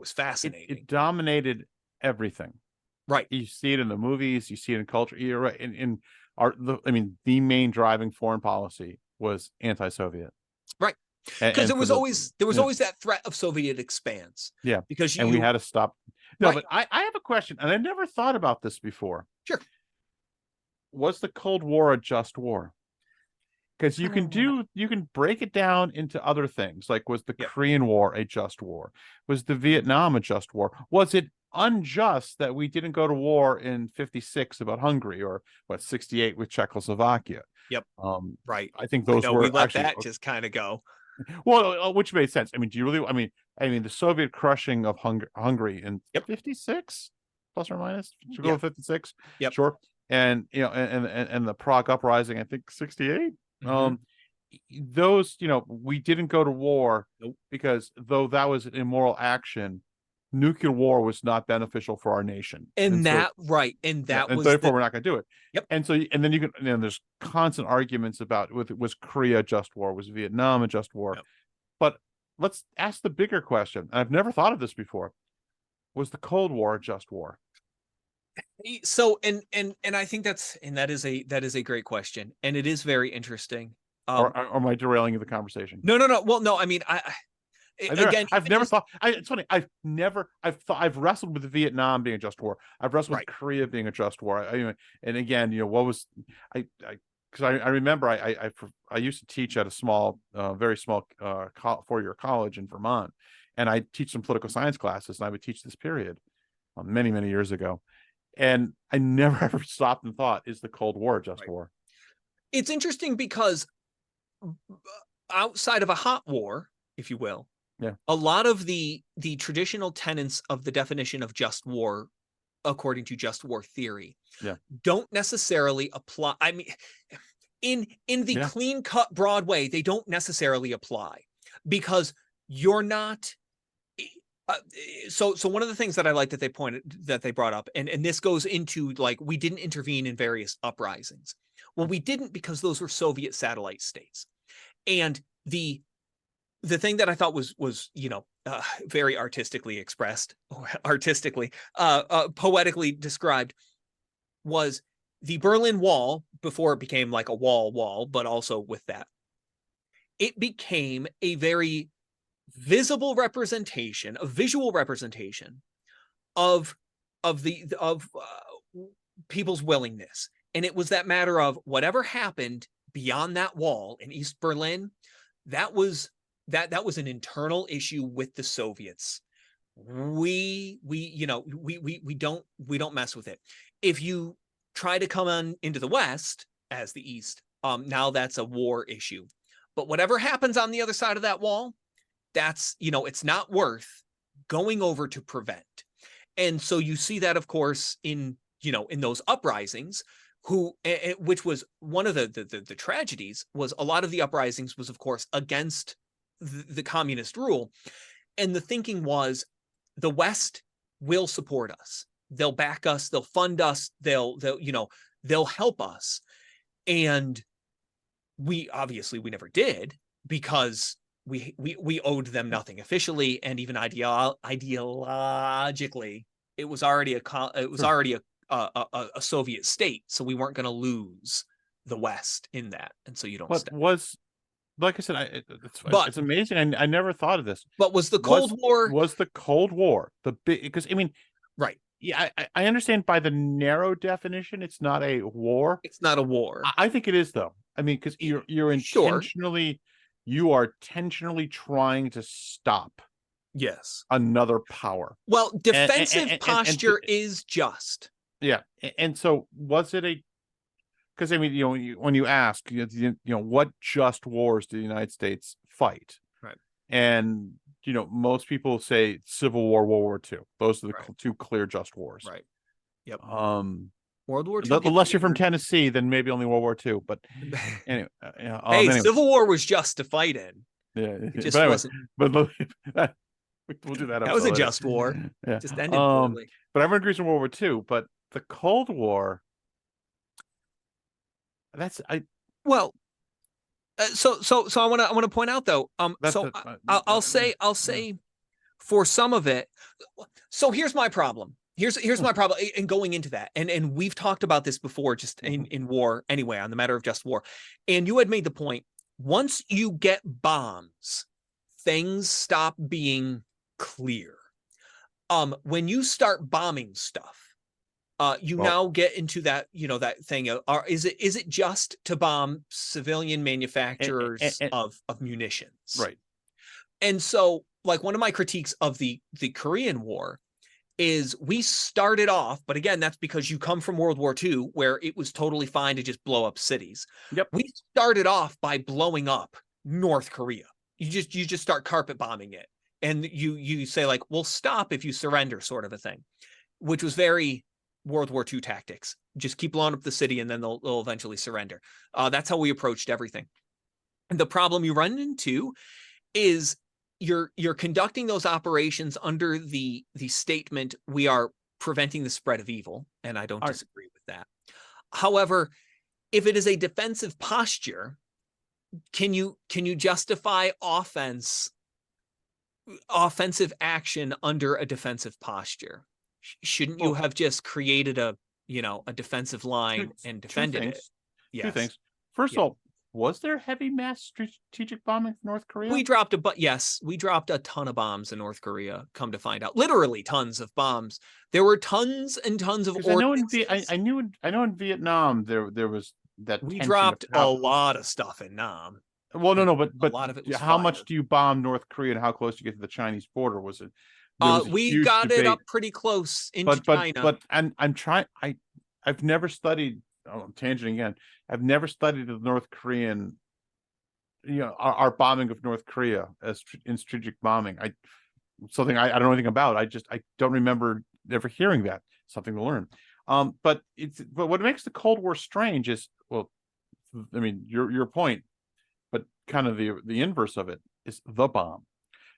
S1: fascinating.
S2: It dominated everything.
S1: Right.
S2: You see it in the movies, you see it in culture. You're right. The main driving foreign policy was anti-Soviet.
S1: Right. Because there was always that threat of Soviet expanse.
S2: Yeah.
S1: Because
S2: we had to stop. No,
S1: right.
S2: but I have a question, and I never thought about this before.
S1: Sure.
S2: Was the Cold War a just war? Because you can break it down into other things. Like, was the Korean War a just war? Was the Vietnam a just war? Was it unjust that we didn't go to war in 56 about Hungary, or 68 with Czechoslovakia?
S1: Yep. Right.
S2: I think those were
S1: we let
S2: actually,
S1: that just kind of go.
S2: Well, which made sense. I mean, do you really? I mean, the Soviet crushing of Hungary in 56, plus or minus. Should go with 56.
S1: Yep.
S2: Sure. And and the Prague uprising, I think 68. Those, we didn't go to war because, though that was an immoral action, nuclear war was not beneficial for our nation,
S1: and that was
S2: therefore we're not going to do it.
S1: Yep.
S2: And so, and then there's constant arguments about was Korea a just war, was Vietnam a just war?
S1: Yep.
S2: But let's ask the bigger question. I've never thought of this before. Was the Cold War a just war?
S1: So and I think that is a great question, and it is very interesting.
S2: Or am I derailing the conversation?
S1: No. Well, no. I mean,
S2: I've never thought. It's funny. I've wrestled with Vietnam being a just war. I've wrestled with Korea being a just war. And again, what was because I remember I used to teach at a small, very small 4-year college in Vermont, and I teach some political science classes, and I would teach this period many years ago, and I never ever stopped and thought, is the Cold War a just war?
S1: It's interesting because outside of a hot war, if you will, a lot of the traditional tenets of the definition of just war, according to just war theory, don't necessarily apply. I mean, in the clean cut broad way, they don't necessarily apply, because you're not. So one of the things that I like that they brought up, and this goes into, like, we didn't intervene in various uprisings. Well, we didn't, because those were Soviet satellite states. And the thing that I thought was very artistically expressed, or poetically described, was the Berlin Wall, before it became like a wall, but also with that, it became a very visual representation of people's willingness. And it was that matter of whatever happened beyond that wall in East Berlin, that was an internal issue with the Soviets. We don't mess with it. If you try to come on into the West as the East, now that's a war issue. But whatever happens on the other side of that wall, that's, it's not worth going over to prevent. And so you see that, of course, in those uprisings, which was one of the tragedies, was a lot of the uprisings was, of course, against the communist rule. And the thinking was, the West will support us. They'll back us. They'll fund us. They'll help us. And we never did, because we owed them nothing officially, and even ideologically, it was already a Soviet state, so we weren't going to lose the West in that, and so you don't.
S2: Like I said, it's amazing. I never thought of this.
S1: But was the Cold War?
S2: Was the Cold War the big? Because
S1: right?
S2: Yeah, I understand by the narrow definition, it's not a war.
S1: It's not a war.
S2: I think it is, though. I mean, because you're intentionally. Sure. You are intentionally trying to stop another power.
S1: Well, defensive posture is just.
S2: Yeah. And so was it because, I mean, when you ask, what just wars do the United States fight?
S1: Right.
S2: And, most people say Civil War, World War II. Those are the two clear just wars.
S1: Right. Yep. World War II.
S2: Unless you're from Tennessee, then maybe only World War II. But anyway,
S1: Civil War was just to fight in.
S2: Yeah,
S1: it just wasn't.
S2: But We'll do that
S1: That was
S2: episode
S1: a
S2: later.
S1: just war.
S2: Yeah.
S1: Just ended poorly.
S2: But everyone agrees on World War II. But the Cold War, that's I
S1: Well, so I want to point out though.
S2: that's
S1: So
S2: a,
S1: I'll say
S2: yeah.
S1: for some of it. So here's my problem. Here's my problem in going into that. And we've talked about this before, just in war anyway, on the matter of just war. And you had made the point, once you get bombs, things stop being clear. When you start bombing stuff, you
S2: Well,
S1: now get into that, that thing of, is it just to bomb civilian manufacturers of munitions?
S2: right.
S1: And so, like, one of my critiques of the Korean War is we started off, but again, that's because you come from World War II, where it was totally fine to just blow up cities.
S2: Yep.
S1: We started off by blowing up North Korea. You just start carpet bombing it, and you say like, "We'll stop if you surrender," sort of a thing, which was very World War II tactics. Just keep blowing up the city, and then they'll eventually surrender. That's how we approached everything. And the problem you run into is you're conducting those operations under the statement, we are preventing the spread of evil, and I don't disagree with that. However, if it is a defensive posture, can you justify offensive action under a defensive posture? Shouldn't you have just created a defensive line and defended it?
S2: Yes. Two things. First of all, was there heavy mass strategic bombing from North Korea?
S1: We dropped a ton of bombs in North Korea, come to find out. Literally tons of bombs. There were tons and tons of ordnances.
S2: I know in Vietnam there was that.
S1: We dropped a lot of stuff in Nam.
S2: Well, no, but
S1: a lot of it was
S2: how
S1: fire.
S2: much do you bomb North Korea and how close do you get to the Chinese border? Was it?
S1: We got it up pretty close into China.
S2: I've never studied. Oh, I'm tangenting again. I've never studied the North Korean, our bombing of North Korea as in strategic bombing. I don't know anything about. I don't remember ever hearing that. Something to learn. But what makes the Cold War strange is, well, I mean, your point, but kind of the inverse of it is the bomb.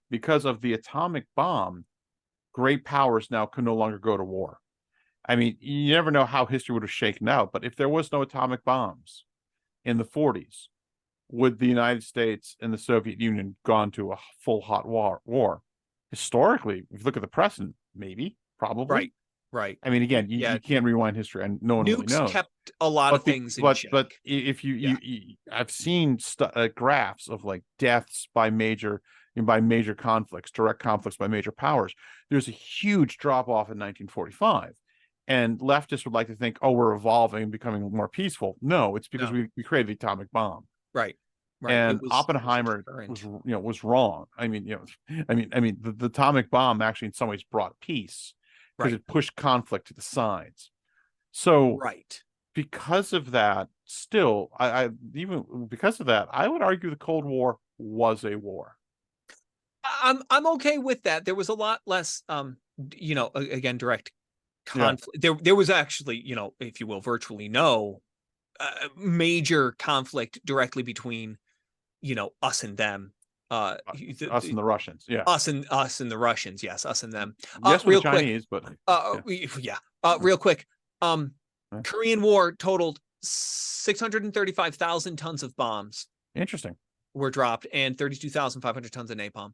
S2: Because of the atomic bomb, great powers now can no longer go to war. I mean, you never know how history would have shaken out, but if there was no atomic bombs in the 40s, would the United States and the Soviet Union gone to a full hot war? Historically, if you look at the precedent, maybe, probably.
S1: Right.
S2: I mean, again, you can't rewind history, and no one really knows.
S1: Kept a lot of things in check.
S2: But if I've seen graphs of like deaths by major conflicts, direct conflicts by major powers. There's a huge drop off in 1945. And leftists would like to think, oh, we're evolving and becoming more peaceful. No, it's because we created the atomic bomb.
S1: Right.
S2: And Oppenheimer was wrong. I mean, the atomic bomb actually in some ways brought peace because it pushed conflict to the sides. So because of that, still, even because of that, I would argue the Cold War was a war.
S1: I'm okay with that. There was a lot less, again, direct conflict. There was actually, if you will, virtually no major conflict directly between, us and them.
S2: Us and the Russians,
S1: us and the Russians, yes, us and them.
S2: Yes, real Chinese, quick, but
S1: real quick. Korean War totaled 635,000 tons of bombs.
S2: Interesting.
S1: Were dropped and 32,500 tons of napalm.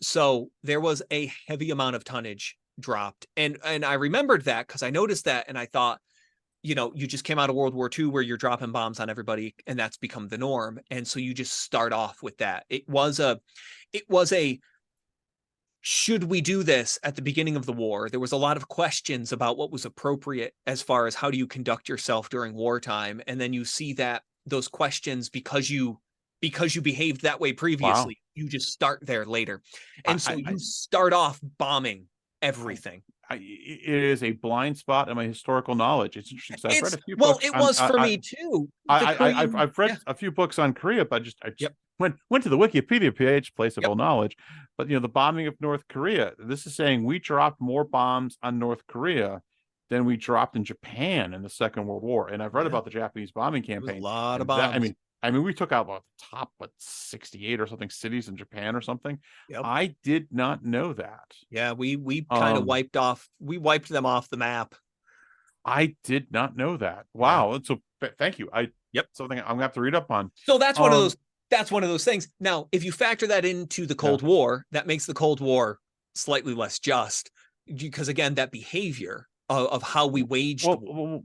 S1: So there was a heavy amount of tonnage dropped. And I remembered that because I noticed that and I thought, you just came out of World War II where you're dropping bombs on everybody and that's become the norm. And so you just start off with that. It was a should we do this at the beginning of the war? There was a lot of questions about what was appropriate as far as how do you conduct yourself during wartime. And then you see that those questions because you behaved that way previously, you just start there later. And so you start off bombing everything.
S2: It is a blind spot in my historical knowledge. It's interesting. So I've read a few
S1: books.
S2: Well,
S1: it was for me too.
S2: I've read a few books on Korea, but I just went to the Wikipedia page, place of all knowledge. But the bombing of North Korea, this is saying we dropped more bombs on North Korea than we dropped in Japan in the Second World War. And I've read about the Japanese bombing campaign.
S1: A lot of bombs.
S2: I mean, we took out the top, 68 or something cities in Japan or something.
S1: Yep.
S2: I did not know that.
S1: Yeah, we kind of wiped them off the map.
S2: I did not know that.
S1: Yeah.
S2: Wow. So thank you.
S1: Yep.
S2: Something I'm gonna have to read up on.
S1: So that's one of those things. Now, if you factor that into the Cold War, that makes the Cold War slightly less just, because again, that behavior of how we waged war.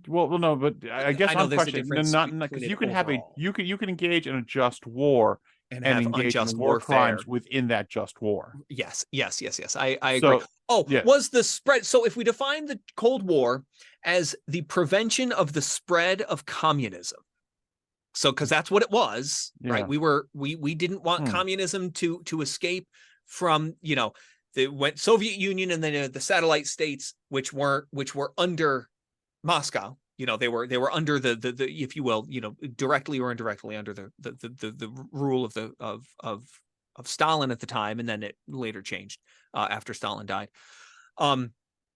S2: No, but I guess
S1: I know
S2: I'm
S1: there's a
S2: questioning
S1: difference
S2: not
S1: between
S2: because
S1: it
S2: you can have
S1: overall
S2: you can engage in a just war
S1: and
S2: and
S1: have
S2: engage in
S1: unjust
S2: war
S1: warfare.
S2: crimes within that just war.
S1: Yes. I agree.
S2: So
S1: Oh,
S2: yeah,
S1: was the spread. So if we define the Cold War as the prevention of the spread of communism, so because that's what it was, right?
S2: yeah.
S1: We didn't want communism to escape from, the Soviet Union and then the satellite states, which were under Moscow. They were under the if you will, directly or indirectly under the rule of Stalin at the time, and then it later changed after Stalin died.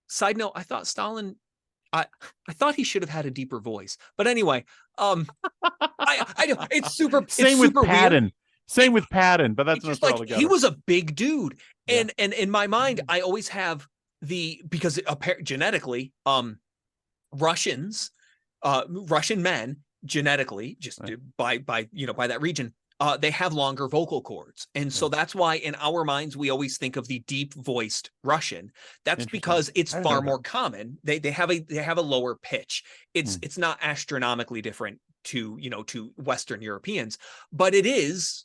S1: Side note, I thought Stalin, I thought he should have had a deeper voice, but anyway, it's super
S2: Same with Patton.
S1: weird.
S2: Same with Patton, but that's
S1: It's just
S2: another
S1: like he
S2: altogether.
S1: was a big dude,
S2: Yeah.
S1: and in my mind, I always have because genetically, Russian men genetically, just by that region, they have longer vocal cords, and so that's why in our minds we always think of the deep voiced Russian. That's because it's far more common. They have a lower pitch. It's not astronomically different to Western Europeans, but it is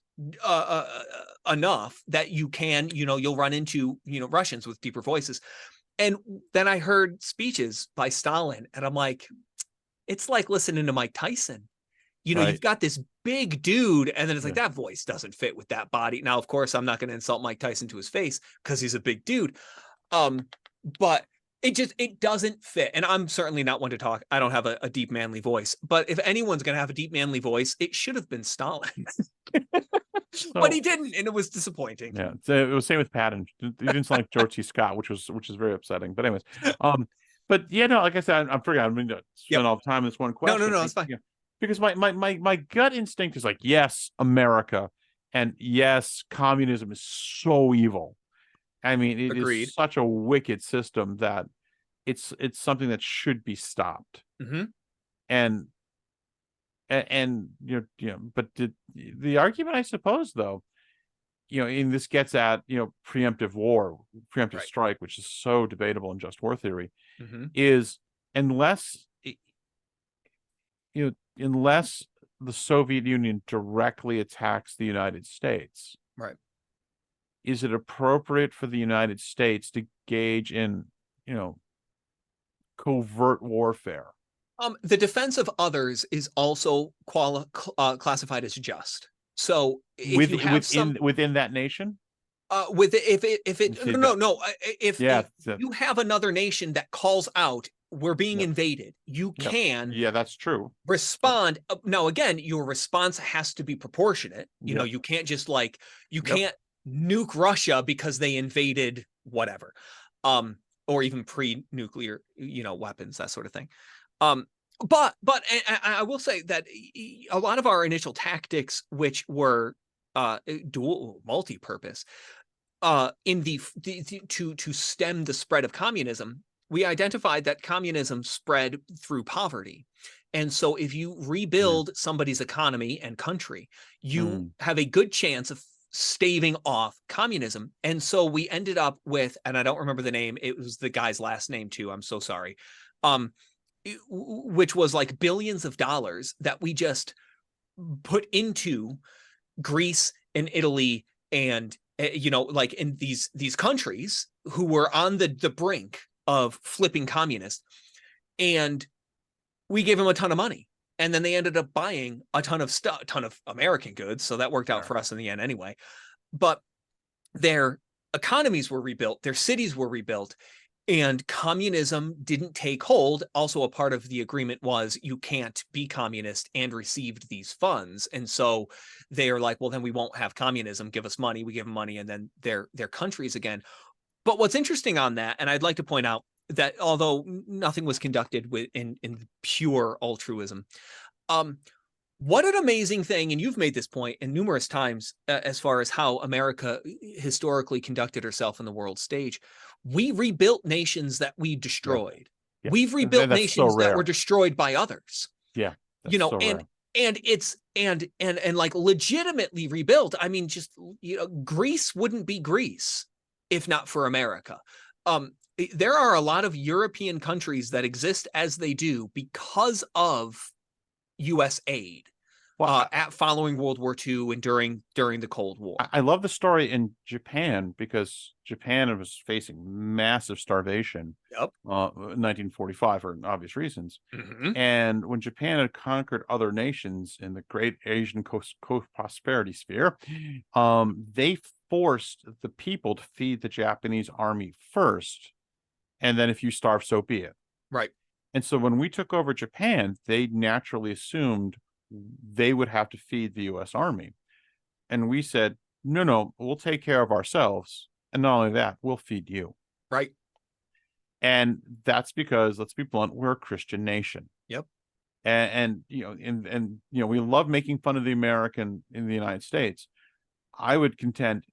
S1: enough that you can you'll run into Russians with deeper voices. And then I heard speeches by Stalin, and I'm like, it's like listening to Mike Tyson. You've got this big dude, and then it's like, that voice doesn't fit with that body. Now, of course, I'm not going to insult Mike Tyson to his face because he's a big dude. But it doesn't fit. And I'm certainly not one to talk. I don't have a deep manly voice. But if anyone's going to have a deep manly voice, it should have been Stalin. But he didn't, and it was disappointing.
S2: Yeah, so it was same with Patton. He didn't sound like George C. Scott, which is very upsetting. But anyways, but yeah, no, like I said, I'm forgetting. I'm going to spend all the time on this one question.
S1: No, it's fine.
S2: Yeah, because my gut instinct is like, yes, America, and yes, communism is so evil. I mean, it
S1: Agreed.
S2: is such a wicked system that it's something that should be stopped. And but the argument, I suppose, though, and this gets at preemptive strike, which is so debatable in just war theory, is unless the Soviet Union directly attacks the United States,
S1: right?
S2: Is it appropriate for the United States to engage in covert warfare?
S1: The defense of others is also classified as just. So if you have
S2: within that nation,
S1: if you have another nation that calls out, we're being invaded, you can
S2: that's true,
S1: respond. Now again, your response has to be proportionate. You can't just can't nuke Russia because they invaded whatever, or even pre-nuclear weapons, that sort of thing. But I will say that a lot of our initial tactics, which were dual multi-purpose, in to stem the spread of communism, we identified that communism spread through poverty. And so if you rebuild somebody's economy and country, you have a good chance of staving off communism. And so we ended up with, and I don't remember the name, it was the guy's last name too, I'm so sorry, which was like billions of dollars that we just put into Greece and Italy and like in these countries who were on the brink of flipping communist, and we gave them a ton of money, and then they ended up buying a ton of American goods, so that worked out for us in the end anyway. But their economies were rebuilt, their cities were rebuilt, and communism didn't take hold. Also, a part of the agreement was you can't be communist and received these funds. And so they're like, well, then we won't have communism. Give us money. We give them money, and then they're countries again. But what's interesting on that, and I'd like to point out that although nothing was conducted in pure altruism, What an amazing thing, and you've made this point and numerous times as far as how America historically conducted herself in the world stage. We rebuilt nations that we
S2: Yeah,
S1: destroyed.
S2: yeah.
S1: We've rebuilt
S2: That's so
S1: nations that were
S2: rare.
S1: destroyed by others.
S2: Yeah,
S1: You
S2: that's
S1: know,
S2: so rare.
S1: and it's and like legitimately rebuilt. I mean, just Greece wouldn't be Greece if not for America. There are a lot of European countries that exist as they do because of U.S. aid
S2: Well,
S1: at following World War II and during the Cold War.
S2: I love the story in Japan because Japan was facing massive starvation.
S1: Yep.
S2: 1945 for obvious reasons.
S1: Mm-hmm.
S2: And when Japan had conquered other nations in the Great Asian Prosperity Sphere, they forced the people to feed the Japanese army first, and then if you starve, so be it.
S1: Right.
S2: And so when we took over Japan, they naturally assumed they would have to feed the U.S. Army. And we said, no, we'll take care of ourselves. And not only that, we'll feed you.
S1: Right.
S2: And that's because, let's be blunt, we're a Christian nation.
S1: Yep.
S2: And we love making fun of the American in the United States. I would contend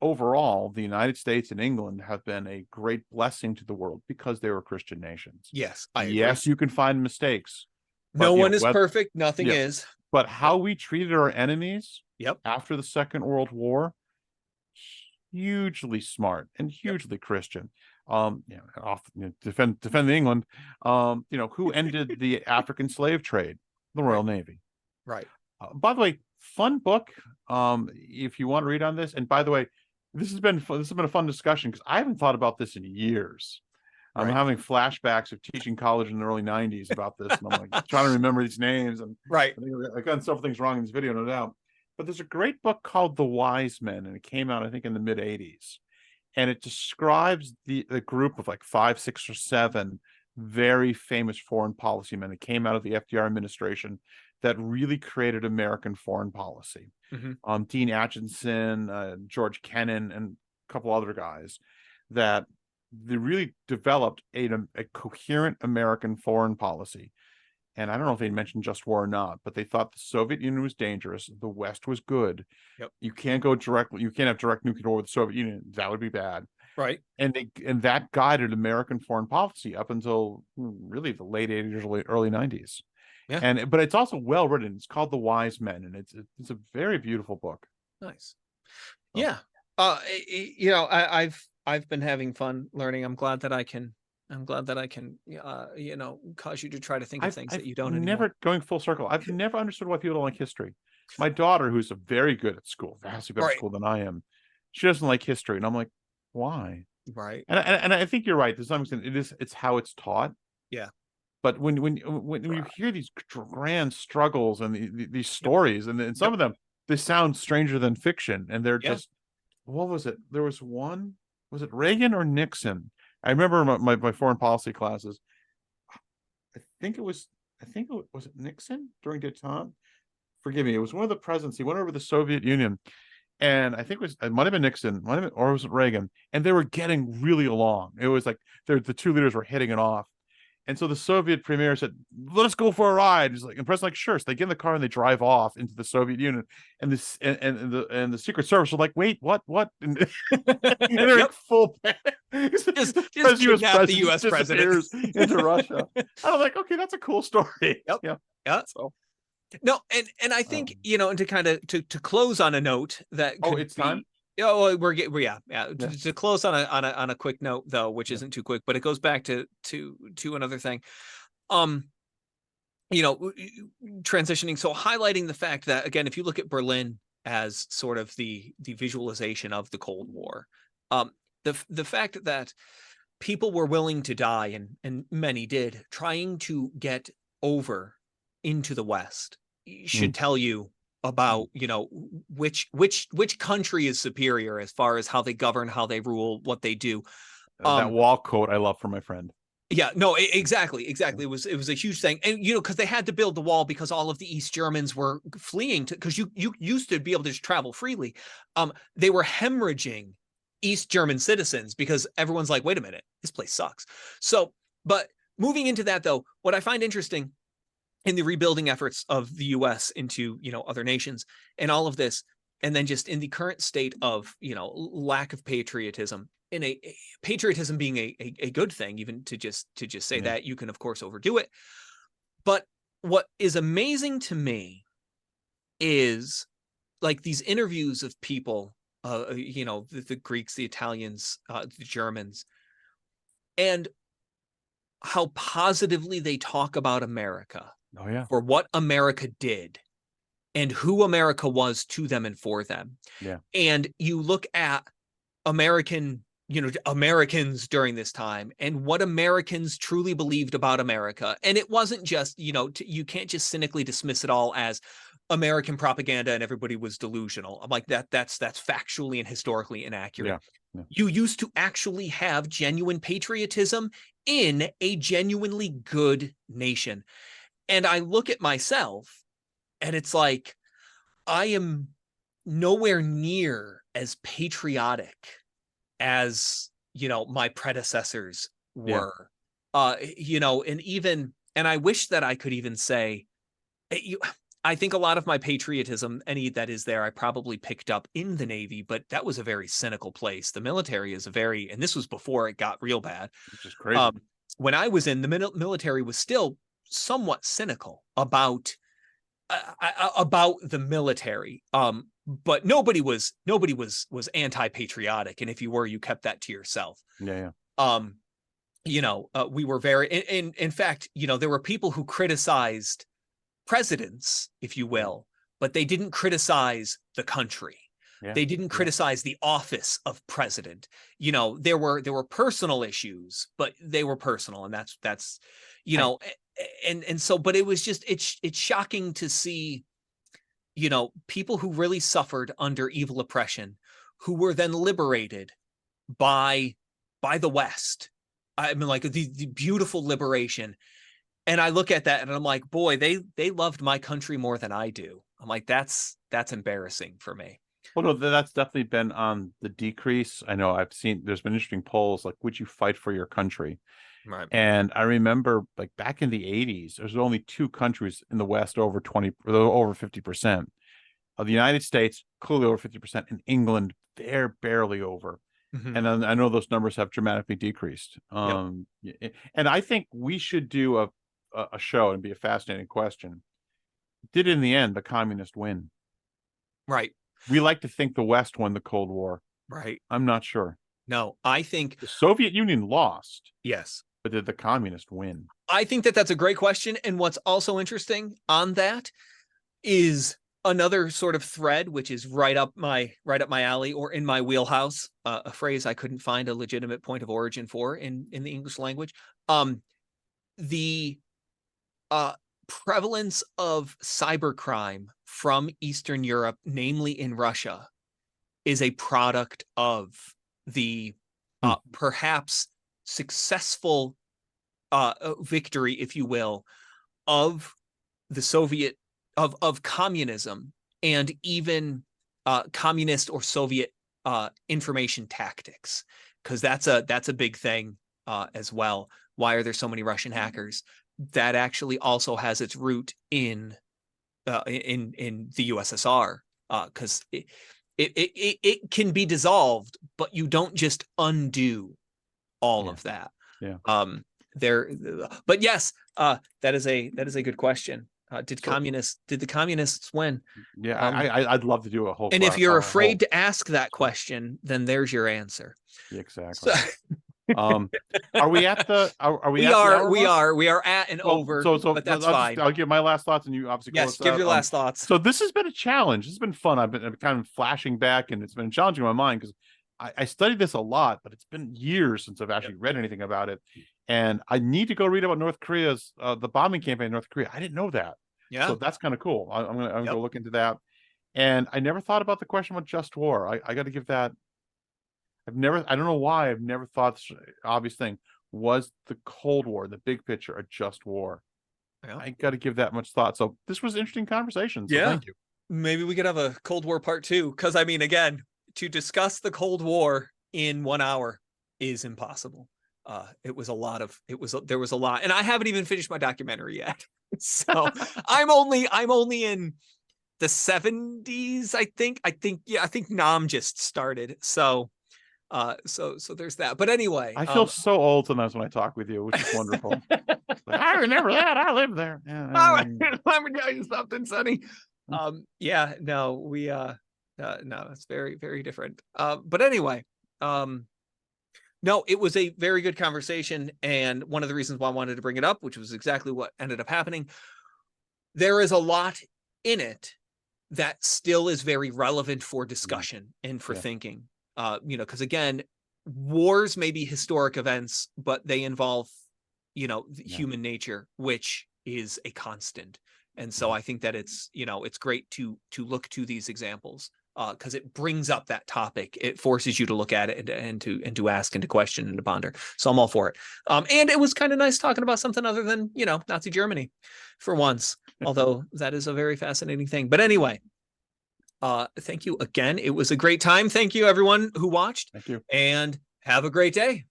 S2: overall, the United States and England have been a great blessing to the world because they were Christian nations.
S1: Yes, I agree.
S2: Yes, you can find mistakes.
S1: No one is perfect. Nothing is.
S2: But how we treated our enemies
S1: after
S2: the Second World War, hugely smart and hugely Christian. Defend England. Who ended the African slave trade? The Royal Navy.
S1: Right.
S2: By the way, fun book. If you want to read on this, and by the way, this has been a fun discussion because I haven't thought about this in years. I'm having flashbacks of teaching college in the early 90s about this, and I'm like trying to remember these names. And I've gotten several things wrong in this video, no doubt. But there's a great book called The Wise Men, and it came out, I think, in the mid 80s. And it describes the group of like 5, 6, or 7 very famous foreign policy men that came out of the FDR administration that really created American foreign policy.
S1: Mm-hmm.
S2: Dean Acheson, George Kennan, and a couple other guys that they really developed a coherent American foreign policy. And I don't know if they mentioned just war or not, but they thought the Soviet Union was dangerous. The West was good.
S1: Yep.
S2: You can't have direct nuclear war with the Soviet Union. That would be bad.
S1: Right.
S2: And that guided American foreign policy up until really the late 80s or early 90s. Yeah. But it's also well written. It's called The Wise Men, and it's a very beautiful book.
S1: Nice. So. Yeah. I've been having fun learning. I'm glad that I can cause you to try to think of things that you don't anymore.
S2: Never going full circle. I've never understood why people don't like history. My daughter, who's very good at school, vastly better at school than I am, she doesn't like history, and I'm like, why?
S1: Right.
S2: And I think you're right. To some extent, it's how it's taught.
S1: Yeah.
S2: But when you hear these grand struggles and these stories, and some of them, they sound stranger than fiction, and they're just, what was it? There was one, was it Reagan or Nixon? I remember my foreign policy classes. I think it was Nixon during detente. Forgive me. It was one of the presidents. He went over the Soviet Union, and I think it might have been Nixon, or was it Reagan? And they were getting really along. It was like the two leaders were hitting it off. And so the Soviet premier said, "Let us go for a ride." He's like, and President's like, "Sure." So they get in the car and they drive off into the Soviet Union. And the Secret Service are like, "Wait, what?" And they're like full panic.
S1: Just kidnap the U.S. president
S2: into Russia. And I'm like, okay, that's a cool story.
S1: Yep. Yeah. So. No, and I think and to kind of to close on a note that
S2: time.
S1: Oh, To close on a quick note though, which isn't too quick, but it goes back to another thing. Transitioning, so highlighting the fact that, again, if you look at Berlin as sort of the visualization of the Cold War, the fact that people were willing to die, and many did, trying to get over into the West should tell you about which country is superior as far as how they govern, how they rule, what they do.
S2: That wall quote I love from my friend.
S1: Yeah, no, exactly. It was a huge thing, and because they had to build the wall because all of the East Germans were fleeing because you used to be able to just travel freely. They were hemorrhaging East German citizens because everyone's like, wait a minute, this place sucks. So, but moving into that though, what I find interesting in the rebuilding efforts of the US into, other nations and all of this. And then just in the current state of, lack of patriotism, in a patriotism being a good thing, even to just say that, you can of course overdo it. But what is amazing to me is like these interviews of people, the Greeks, the Italians, the Germans, and how positively they talk about America.
S2: Oh yeah.
S1: For what America did and who America was to them and for them.
S2: Yeah.
S1: And you look at Americans during this time and what Americans truly believed about America. And it wasn't just, you can't just cynically dismiss it all as American propaganda and everybody was delusional. I'm like, that's factually and historically inaccurate.
S2: Yeah. Yeah.
S1: You used to actually have genuine patriotism in a genuinely good nation. And I look at myself and it's like, I am nowhere near as patriotic as, my predecessors were. And I wish that I could even say, I think a lot of my patriotism, any that is there, I probably picked up in the Navy, but that was a very cynical place. The military is and this was before it got real bad.
S2: Which is crazy.
S1: When I was in, the military was still somewhat cynical about the military. But nobody was anti-patriotic. And if you were, you kept that to yourself.
S2: Yeah.
S1: We were very, in fact, there were people who criticized presidents, if you will, but they didn't criticize the country.
S2: Yeah.
S1: They didn't criticize the office of president. There were personal issues, but they were personal. And that's, and so, but it was just, it's shocking to see, people who really suffered under evil oppression, who were then liberated by the West. I mean, like the beautiful liberation. And I look at that and I'm like, boy, they loved my country more than I do. I'm like, that's embarrassing for me.
S2: Well, no, that's definitely been on the decrease. I know I've seen there's been interesting polls like, would you fight for your country?
S1: Right.
S2: And I remember like back in the 80s, there's only 2 countries in the West over 50%. Of the United States, clearly over 50%, and England, they're barely over.
S1: Mm-hmm.
S2: And I know those numbers have dramatically decreased. And I think we should do a show, and be a fascinating question. Did in the end the communists win?
S1: Right.
S2: We like to think the West won the Cold War.
S1: Right.
S2: I'm not sure.
S1: No, I think
S2: the Soviet Union lost.
S1: Yes.
S2: But did the communists win?
S1: I think that's a great question. And what's also interesting on that is another sort of thread, which is right up my alley or in my wheelhouse, a phrase I couldn't find a legitimate point of origin for in the English language. The prevalence of cybercrime from Eastern Europe, namely in Russia, is a product of the perhaps successful victory, if you will, of the Soviet of communism and even communist or Soviet information tactics, because that's a big thing as well. Why are there so many Russian hackers? That actually also has its root in the USSR, because it can be dissolved, but you don't just undo all of that.
S2: Yeah.
S1: But yes, that is a good question. Did the communists win?
S2: Yeah, I'd love to do a whole.
S1: And if you're afraid to ask that question, then there's your answer.
S2: Yeah, exactly. So, are we at the?
S1: We are at and over. But that's fine.
S2: I'll give my last thoughts, and you obviously.
S1: Yes, give your last thoughts.
S2: So this has been a challenge. This has been fun. I've been kind of flashing back, and it's been challenging my mind because I studied this a lot, but it's been years since I've actually read anything about it. And I need to go read about North Korea's the bombing campaign in North Korea. I didn't know that.
S1: Yeah.
S2: So that's kind of cool. I'm gonna go look into that. And I never thought about the question about just war. I got to give that. I don't know why I've never thought the obvious thing was the Cold War, the big picture, a just war. Yeah. I got to give that much thought. So this was interesting conversation. So thank you. Maybe
S1: we could have a Cold War part 2. Because I mean, again, to discuss the Cold War in 1 hour is impossible. There was a lot, and I haven't even finished my documentary yet. So I'm only in the 70s, I think. I think Nam just started. So so there's that. But anyway,
S2: I feel so old sometimes when I talk with you, which is wonderful. Like, I remember that. I lived there.
S1: let me tell you something, Sonny. Yeah, no, we no, it's very, very different. But anyway, no, it was a very good conversation. And one of the reasons why I wanted to bring it up, which was exactly what ended up happening, there is a lot in it that still is very relevant for discussion and for thinking. Because again, wars may be historic events, but they involve, human nature, which is a constant. And so I think that it's great to look to these examples because it brings up that topic. It forces you to look at it and to ask and to question and to ponder. So I'm all for it. And it was kind of nice talking about something other than, Nazi Germany for once, although that is a very fascinating thing. But anyway, thank you again. It was a great time. Thank you, everyone who watched.
S2: Thank you.
S1: And have a great day.